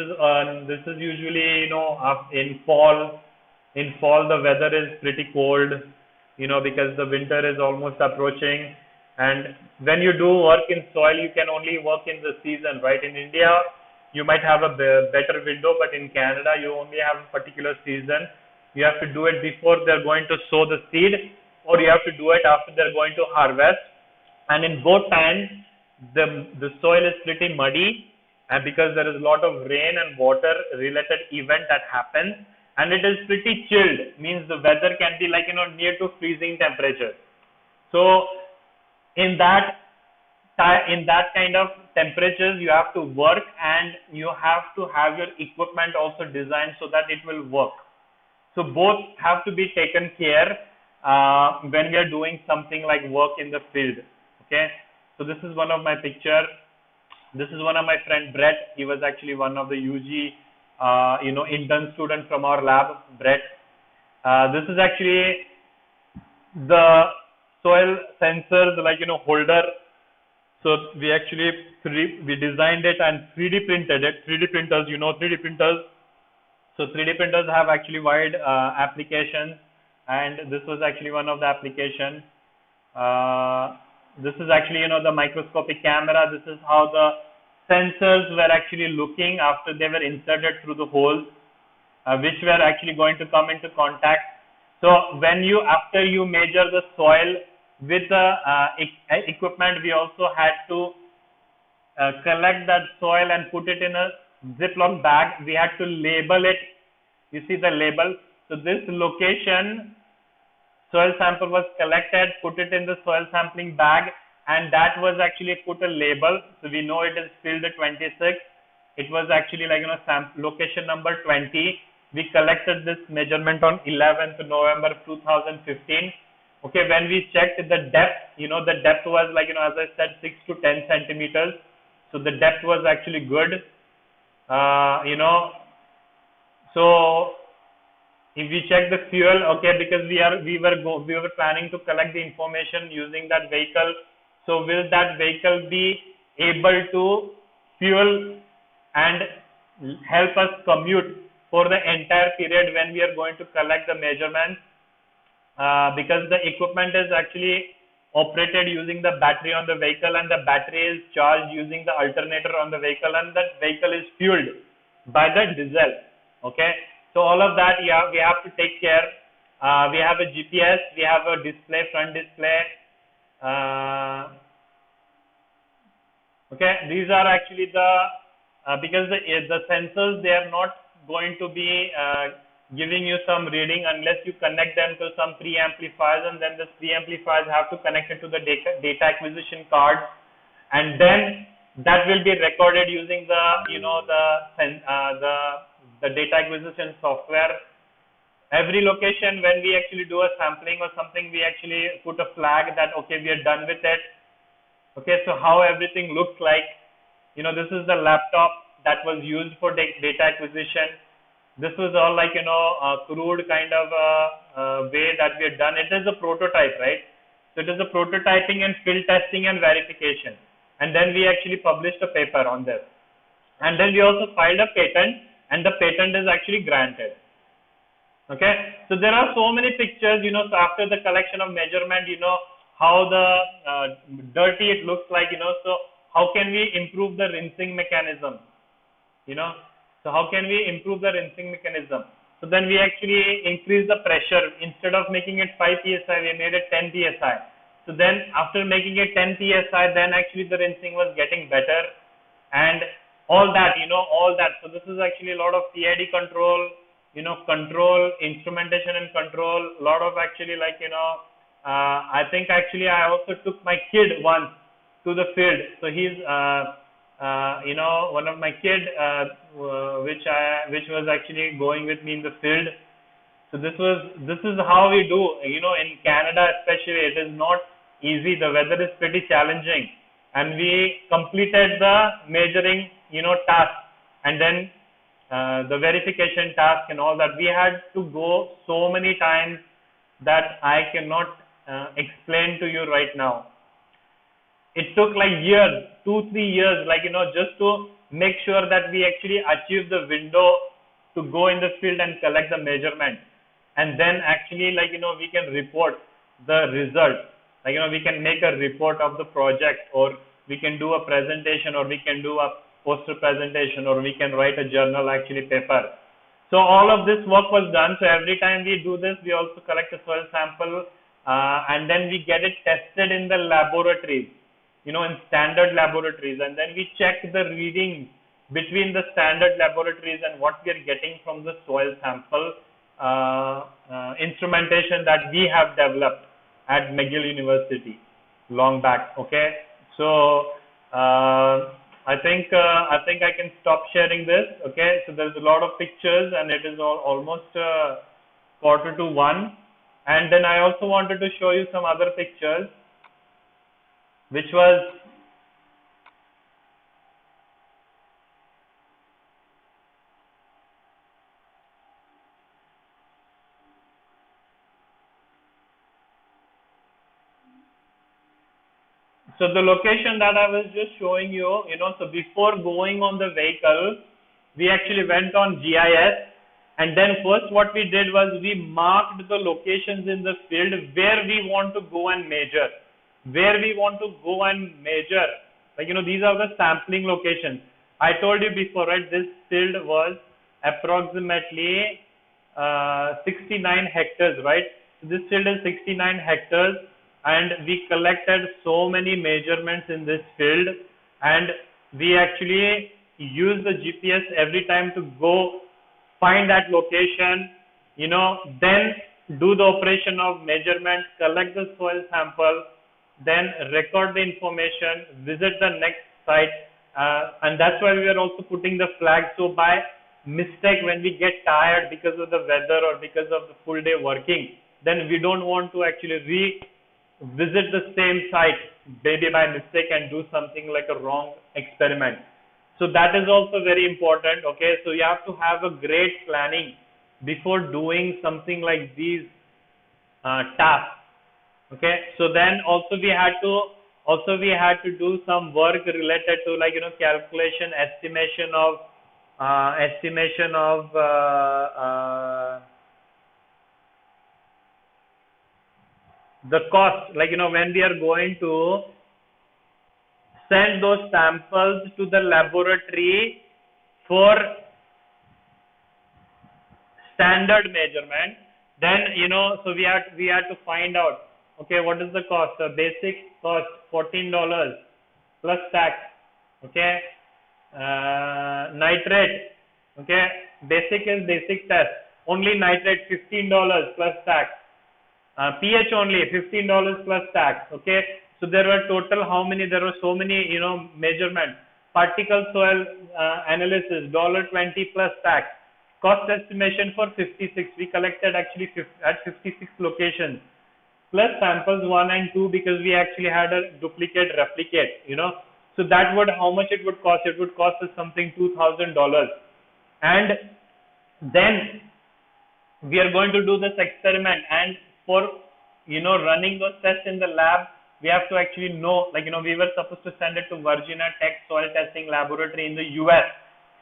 is usually in fall. In fall the weather is pretty cold, because the winter is almost approaching. And when you do work in soil, you can only work in the season, right? In India, you might have a better window, but in Canada, you only have a particular season. You have to do it before they're going to sow the seed, or you have to do it after they're going to harvest. And in both times, the soil is pretty muddy, and because there is a lot of rain and water related event that happens, and it is pretty chilled, means the weather can be like near to freezing temperature. So in that in that kind of temperatures, you have to work, and you have to have your equipment also designed so that it will work. So both have to be taken care when we are doing something like work in the field. Okay, so this is one of my picture. This is one of my friend Brett. He was actually one of the UG intern student from our lab, Brett. This is actually the soil sensors, like holder. So we actually we designed it and 3D printed it. 3D printers, 3D printers. So 3D printers have actually wide applications, and this was actually one of the applications. This is actually the microscopic camera. This is how the sensors were actually looking after they were inserted through the holes, which were actually going to come into contact. So when after you measure the soil with the equipment, we also had to collect that soil and put it in a Ziploc bag. We had to label it. You see the label. So this location, soil sample was collected, put it in the soil sampling bag, and that was actually put a label. So we know it is field 26. It was actually like location number 20. We collected this measurement on 11th November 2015. Okay, when we checked the depth, the depth was like as I said, 6 to 10 centimeters. So the depth was actually good. So if we check the fuel, okay, because we were planning to collect the information using that vehicle. So will that vehicle be able to fuel and help us commute for the entire period when we are going to collect the measurements? Because the equipment is actually operated using the battery on the vehicle, and the battery is charged using the alternator on the vehicle, and that vehicle is fueled by the diesel. Okay, so all of that, yeah, we have to take care. We have a GPS, we have a display, front display. Okay, these are actually the because the sensors, they are not going to be giving you some reading unless you connect them to some preamplifiers, and then the preamplifiers have to connect it to the data acquisition card, and then that will be recorded using the the data acquisition software. Every location, when we actually do a sampling or something, we actually put a flag that okay, we are done with it. Okay, so how everything looks like, this is the laptop that was used for data acquisition. This was all like a crude kind of way that we had done. It is a prototype, right? So it is a prototyping and field testing and verification, and then we actually published a paper on this, and then we also filed a patent, and the patent is actually granted. Okay, so there are so many pictures, so after the collection of measurement, how the dirty it looks like, so how can we improve the rinsing mechanism, so how can we improve the rinsing mechanism? So then we actually increase the pressure. Instead of making it 5 psi, we made it 10 psi. So then after making it 10 psi, then actually the rinsing was getting better, and all that, all that. So this is actually a lot of PID control, control, instrumentation and control, a lot of actually like, I think actually I also took my kid once to the field. So he's, one of my kid, which was actually going with me in the field. So this is how we do, in Canada especially, it is not easy. The weather is pretty challenging, and we completed the measuring, task, and then the verification task and all that. We had to go so many times that I cannot explain to you right now. It took like years, 2-3 years, like, just to make sure that we actually achieve the window to go in the field and collect the measurement. And then actually, like, we can report the result. Like, we can make a report of the project, or we can do a presentation, or we can do a poster presentation, or we can write a journal actually paper. So all of this work was done. So every time we do this, we also collect a soil sample, and then we get it tested in the laboratories, in standard laboratories, and then we check the readings between the standard laboratories and what we are getting from the soil sample instrumentation that we have developed at McGill University long back. Okay, So I think I can stop sharing this. Okay, so there's a lot of pictures and it is almost 1:45, and then I also wanted to show you some other pictures, which was so the location that I was just showing you, so before going on the vehicle, we actually went on GIS, and then first what we did was we marked the locations in the field where we want to go and measure. Like, these are the sampling locations. I told you before, right, this field was approximately 69 hectares, right? So this field is 69 hectares, and we collected so many measurements in this field, and we actually use the GPS every time to go find that location, then do the operation of measurement, collect the soil sample, then record the information, visit the next site, and that's why we are also putting the flag. So by mistake, when we get tired because of the weather or because of the full day working, then we don't want to actually visit the same site maybe by mistake and do something like a wrong experiment. So that is also very important. Okay, so you have to have a great planning before doing something like these tasks. Okay, so then also we had to do some work related to, like, calculation, estimation of the cost, like, when we are going to send those samples to the laboratory for standard measurement, then, so we had to find out, okay, what is the cost? The basic cost $14 plus tax. Okay, nitrate. Okay, basic is basic test. Only nitrate $15 plus tax. pH only $15 plus tax. Okay, so there were total how many? There were so many, measurements. Particle soil analysis $20 plus tax. Cost estimation for 56. We collected actually at 56 locations, plus samples 1 and 2, because we actually had a duplicate replicate. So that would, how much it would cost? It would cost us something $2,000, and then we are going to do this experiment, and for running those tests in the lab, we have to actually know, like, we were supposed to send it to Virginia Tech Soil Testing Laboratory in the US,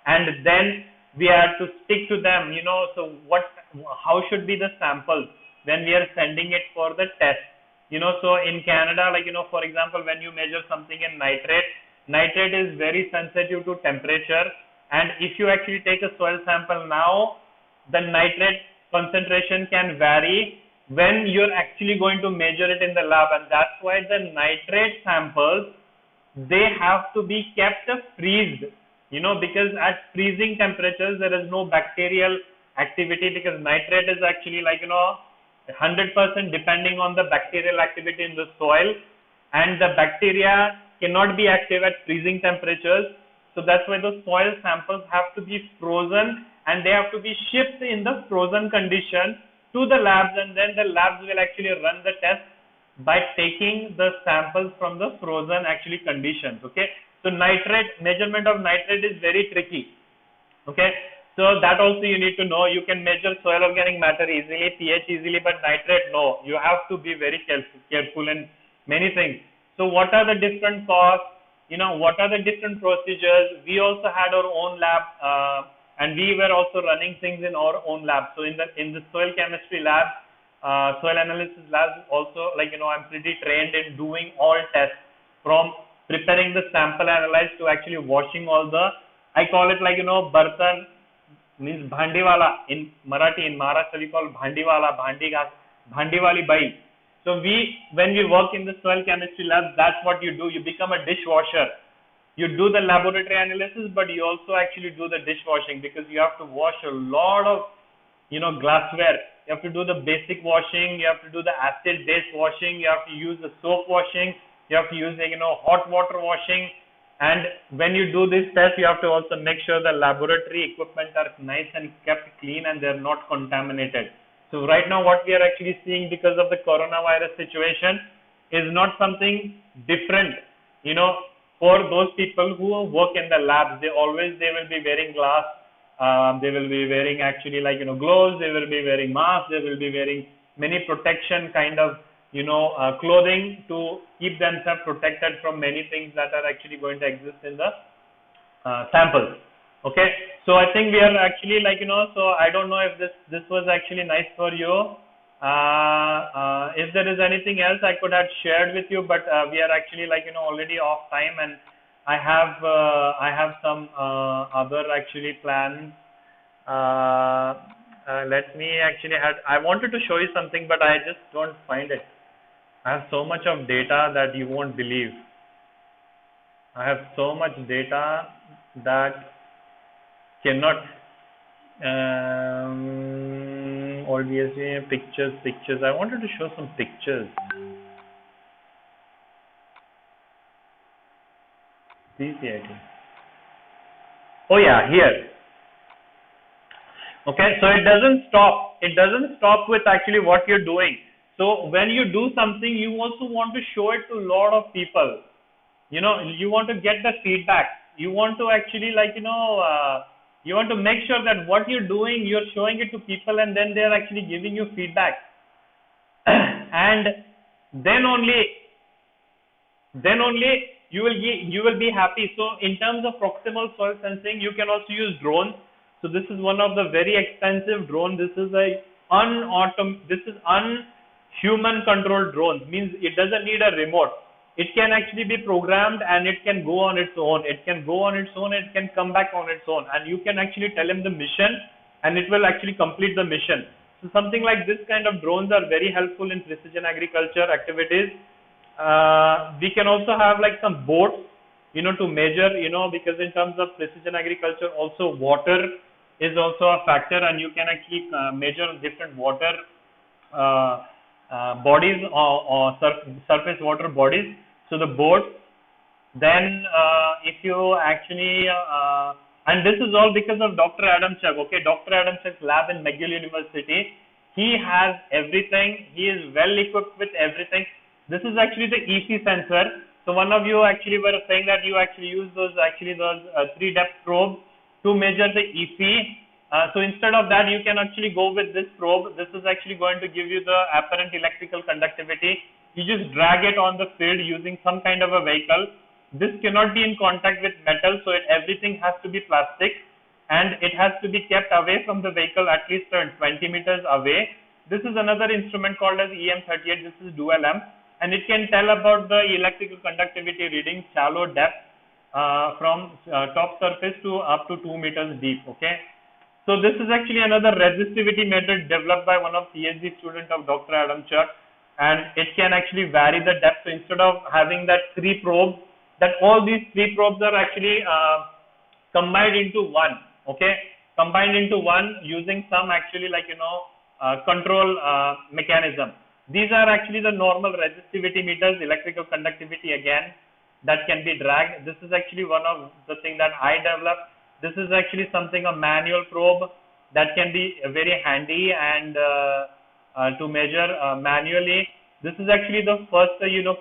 and then we had to stick to them. So how should be the samples when we are sending it for the test? So in Canada, like, for example, when you measure something in nitrate is very sensitive to temperature, and if you actually take a soil sample now, the nitrate concentration can vary when you're actually going to measure it in the lab, and that's why the nitrate samples, they have to be kept freezed, because at freezing temperatures there is no bacterial activity, because nitrate is actually, like, 100% depending on the bacterial activity in the soil, and the bacteria cannot be active at freezing temperatures. So that's why the soil samples have to be frozen, and they have to be shipped in the frozen condition to the labs, and then the labs will actually run the test by taking the samples from the frozen actually conditions. Okay, so measurement of nitrate is very tricky. Okay, so that also you need to know. You can measure soil organic matter easily, pH easily, but nitrate, no. You have to be very careful in many things. So what are the different costs? What are the different procedures? We also had our own lab, and we were also running things in our own lab. So in the soil chemistry lab, soil analysis labs also, like, I'm pretty trained in doing all tests, from preparing the sample analyze to actually washing all the, I call it, like, bartan means bhandiwala in Marathi. In Maharashtra we call bhandiwala, bhandiwali bai. So when we work in the soil chemistry lab, that's what you do. You become a dishwasher. You do the laboratory analysis, but you also actually do the dishwashing, because you have to wash a lot of, glassware. You have to do the basic washing. You have to do the acid-based washing. You have to use the soap washing. you have to use like, hot water washing. And when you do this test, you have to also make sure the laboratory equipment are nice and kept clean and they're not contaminated. So right now what we are actually seeing because of the coronavirus situation is not something different, for those people who work in the labs. They will be wearing glass, they will be wearing actually like, gloves, they will be wearing masks, they will be wearing many protection kind of, clothing to keep themselves protected from many things that are actually going to exist in the samples. Okay, so I think we are actually like, so I don't know if this was actually nice for you. If there is anything else I could have shared with you, but we are actually like, already off time, and I have some other actually plans. Let me actually I wanted to show you something, but I just don't find it. I have so much of data that you won't believe. I have so much data that cannot. Obviously, pictures. I wanted to show some pictures. CCIT. Oh yeah, here. Okay, so it doesn't stop. It doesn't stop with actually what you're doing. So when you do something, you also want to show it to a lot of people. You want to get the feedback. You want to actually like, you want to make sure that what you're doing, you're showing it to people, and then they're actually giving you feedback. And then only you will be happy. So in terms of proximal soil sensing, you can also use drones. So this is one of the very expensive drone. This is unhuman controlled drone. Means it doesn't need a remote. It can actually be programmed and it can go on its own. It can go on its own. It can come back on its own, and you can actually tell him the mission, and it will actually complete the mission. So something like this kind of drones are very helpful in precision agriculture activities. We can also have like some boats, to measure, because in terms of precision agriculture, also water is also a factor, and you can actually measure different water bodies or surface water bodies. So the boat. Then if you actually and this is all because of Dr. Adamchuk. Okay, Dr. Adamchuk's lab in McGill University. He has everything. He is well equipped with everything. This is actually the EP sensor. So one of you actually were saying that you actually use those 3-depth probes to measure the EP. So instead of that, you can actually go with this probe. This is actually going to give you the apparent electrical conductivity. You just drag it on the field using some kind of a vehicle. This cannot be in contact with metal, so everything has to be plastic, and it has to be kept away from the vehicle at least 20 meters away. This is another instrument called as EM38. This is dual amp, and it can tell about the electrical conductivity reading, shallow depth from top surface to up to 2 meters deep. Okay. So this is actually another resistivity method developed by one of PhD student of Dr. Adamchuk, and it can actually vary the depth. So instead of having that 3 probes, that all these 3 probes are actually combined into one. Okay, combined into one using some actually like control mechanism. These are actually the normal resistivity meters, electrical conductivity again, that can be dragged. This is actually one of the things that I developed. This is actually something, a manual probe that can be very handy and to measure manually. This is actually the first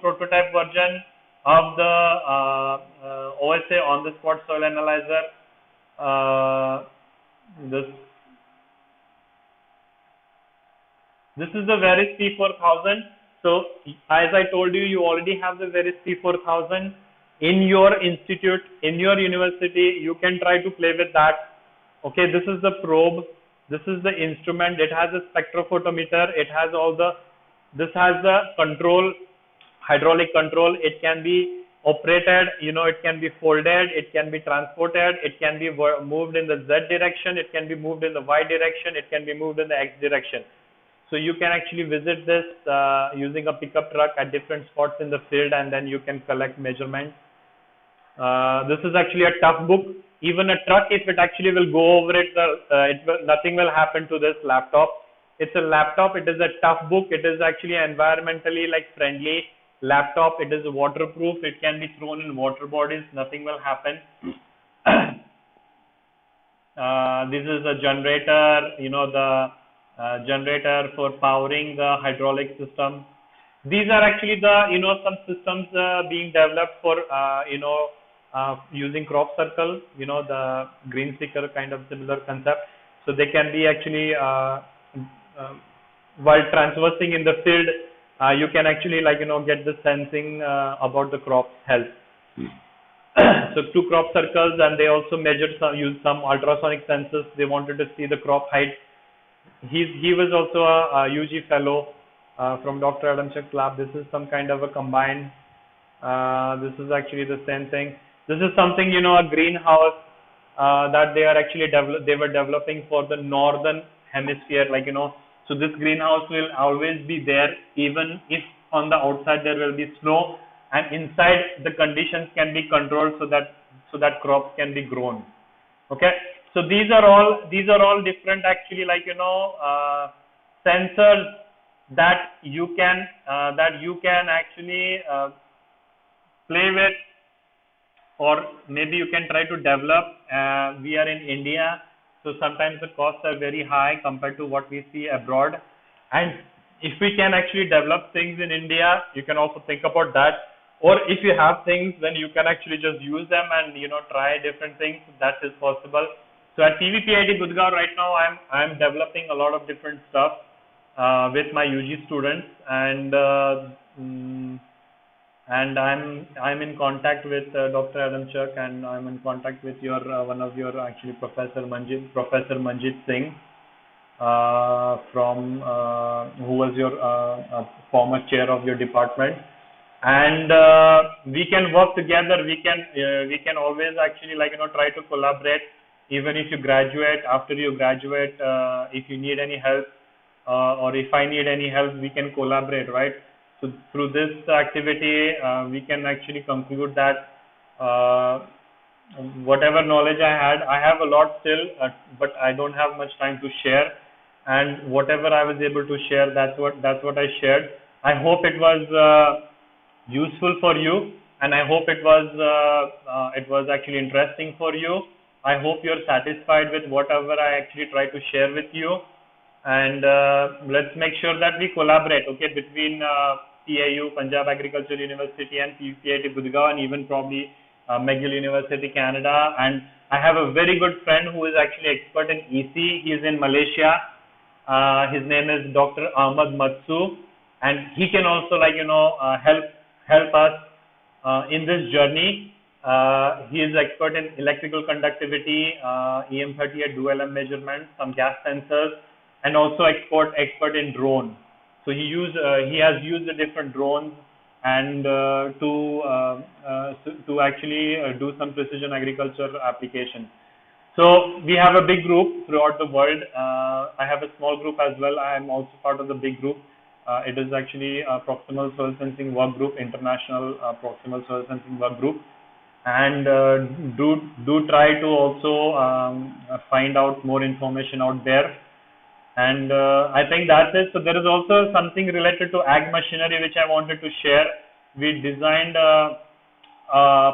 prototype version of the OSA on the spot soil analyzer. This is the Veris P4000. So as I told you, you already have the Veris P4000 in your institute, in your university. You can try to play with that. Okay, this is the probe. This is the instrument. It has a spectrophotometer. It has this has the control, hydraulic control. It can be operated, it can be folded, it can be transported, it can be moved in the Z direction, it can be moved in the Y direction, it can be moved in the X direction. So you can actually visit this using a pickup truck at different spots in the field, and then you can collect measurements. This is actually a tough book. Even a truck, if it actually will go over it, nothing will happen to this laptop. It's a laptop. It is a tough book. It is actually environmentally friendly. laptop. It is waterproof. It can be thrown in water bodies. Nothing will happen. This is a generator, the generator for powering the hydraulic system. These are actually the, some systems being developed for, using crop circle, the green sticker kind of similar concept. So they can be actually, while traversing in the field, you can actually get the sensing about the crop's health. So 2 crop circles, and they also used some ultrasonic sensors. They wanted to see the crop height. He was also a UG fellow from Dr. Adamchuk's lab. This is some kind of a combined. This is actually the same thing. This is something, a greenhouse that they are actually they were developing for the northern hemisphere, so this greenhouse will always be there, even if on the outside there will be snow, and inside the conditions can be controlled so that crops can be grown. Okay, so these are all different actually, sensors that you can actually play with, or maybe you can try to develop. We are in India, so sometimes the costs are very high compared to what we see abroad. And if we can actually develop things in India, you can also think about that. Or if you have things, then you can actually just use them and try different things. That is possible. So at TVPIT Gurgaon right now, I'm developing a lot of different stuff with my UG students, and I'm in contact with Dr. Adamchuk, and I'm in contact with your one of your actually Professor Manjit Singh, from who was your former chair of your department, and we can work together. We can always actually try to collaborate. Even if you graduate, after you graduate, if you need any help, or if I need any help, we can collaborate, right? So through this activity, we can actually conclude that whatever knowledge I have a lot still, but I don't have much time to share. And whatever I was able to share, that's what I shared. I hope it was useful for you, and I hope it was actually interesting for you. I hope you're satisfied with whatever I actually try to share with you. And let's make sure that we collaborate, okay, between PIU, Punjab Agricultural University, and TVPIT Gurgaon, and even probably McGill University, Canada. And I have a very good friend who is actually expert in EC. He is in Malaysia. His name is Dr. Ahmad Matsu, and he can also help us in this journey. He is expert in electrical conductivity, EM38 dual M measurements, some gas sensors, and also expert in drone. So he has used the different drones and to actually do some precision agriculture application. So we have a big group throughout the world. I have a small group as well. I am also part of the big group. It is actually a proximal soil sensing work group, international proximal soil sensing work group. And do try to also find out more information out there. And I think that's it. So there is also something related to ag machinery which I wanted to share. We designed a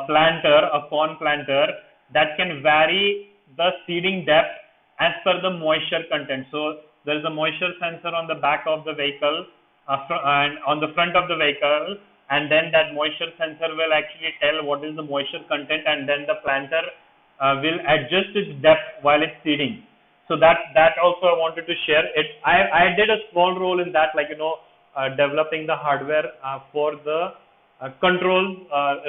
planter, a corn planter, that can vary the seeding depth as per the moisture content. So there is a moisture sensor on the back of the vehicle and on the front of the vehicle, and then that moisture sensor will actually tell what is the moisture content, and then the planter will adjust its depth while it's seeding. So that also I wanted to share it. I did a small role in that, developing the hardware for the controls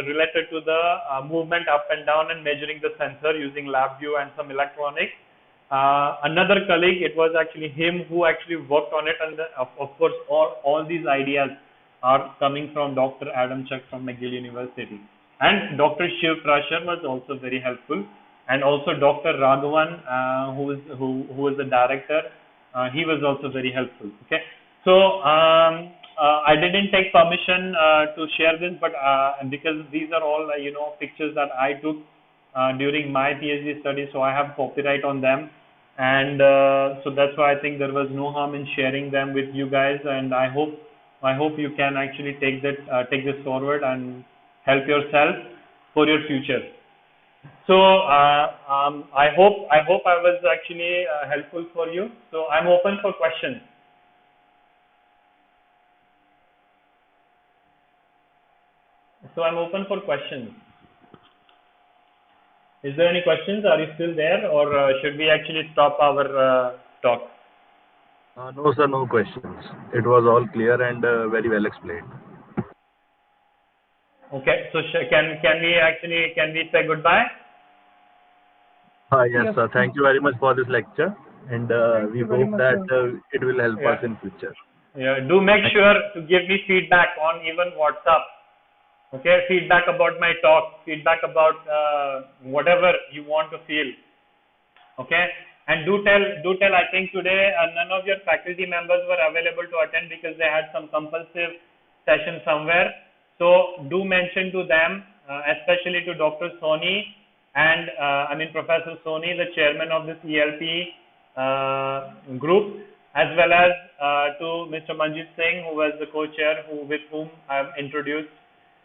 related to the movement up and down and measuring the sensor using LabVIEW and some electronics. Another colleague, it was actually him who actually worked on it, and of course all these ideas are coming from Dr. Adamchuk from McGill University, and Dr. Shiv Prashar was also very helpful, and also Dr. Raghavan, who is the director, he was also very helpful. Okay, so I didn't take permission to share this, but because these are all pictures that I took during my PhD study, so I have copyright on them, and so that's why I think there was no harm in sharing them with you guys, and I hope I hope you can actually take this forward and help yourself for your future. So I hope I was actually helpful for you. So I'm open for questions. Is there any questions? Are you still there, or should we actually stop our talk? No, sir, no questions. It was all clear and very well explained. Okay. So can we say goodbye? Yes, Yes, sir. Thank you very much for this lecture, and Thank we you very hope much, that sir. it will help us Yeah. in future. Yeah. Do make sure to give me feedback on even WhatsApp. Okay. Feedback about my talk. Feedback about whatever you want to feel. Okay. And do tell. I think today none of your faculty members were available to attend because they had some compulsive session somewhere. So do mention to them, especially to Dr. Soni and Professor Soni, the chairman of this ELP group, as well as to Mr. Manjit Singh, who was the co-chair, with whom I am introduced.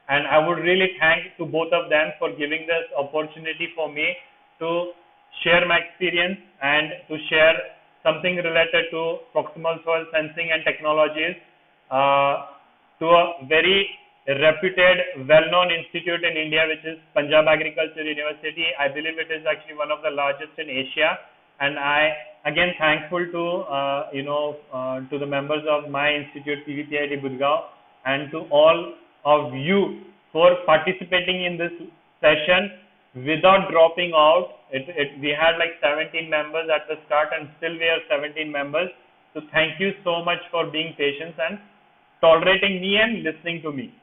And I would really thank to both of them for giving this opportunity for me to share my experience and to share something related to proximal soil sensing and technologies to a very reputed, well-known institute in India, which is Punjab Agriculture University. I believe it is actually one of the largest in Asia. And I again thankful to to the members of my institute, PVPIT Budgaon, and to all of you for participating in this session without dropping out. We had like 17 members at the start, and still we are 17 members. So thank you so much for being patient and tolerating me and listening to me.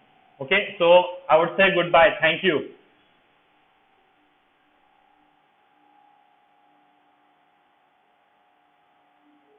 Okay, so I would say goodbye. Thank you.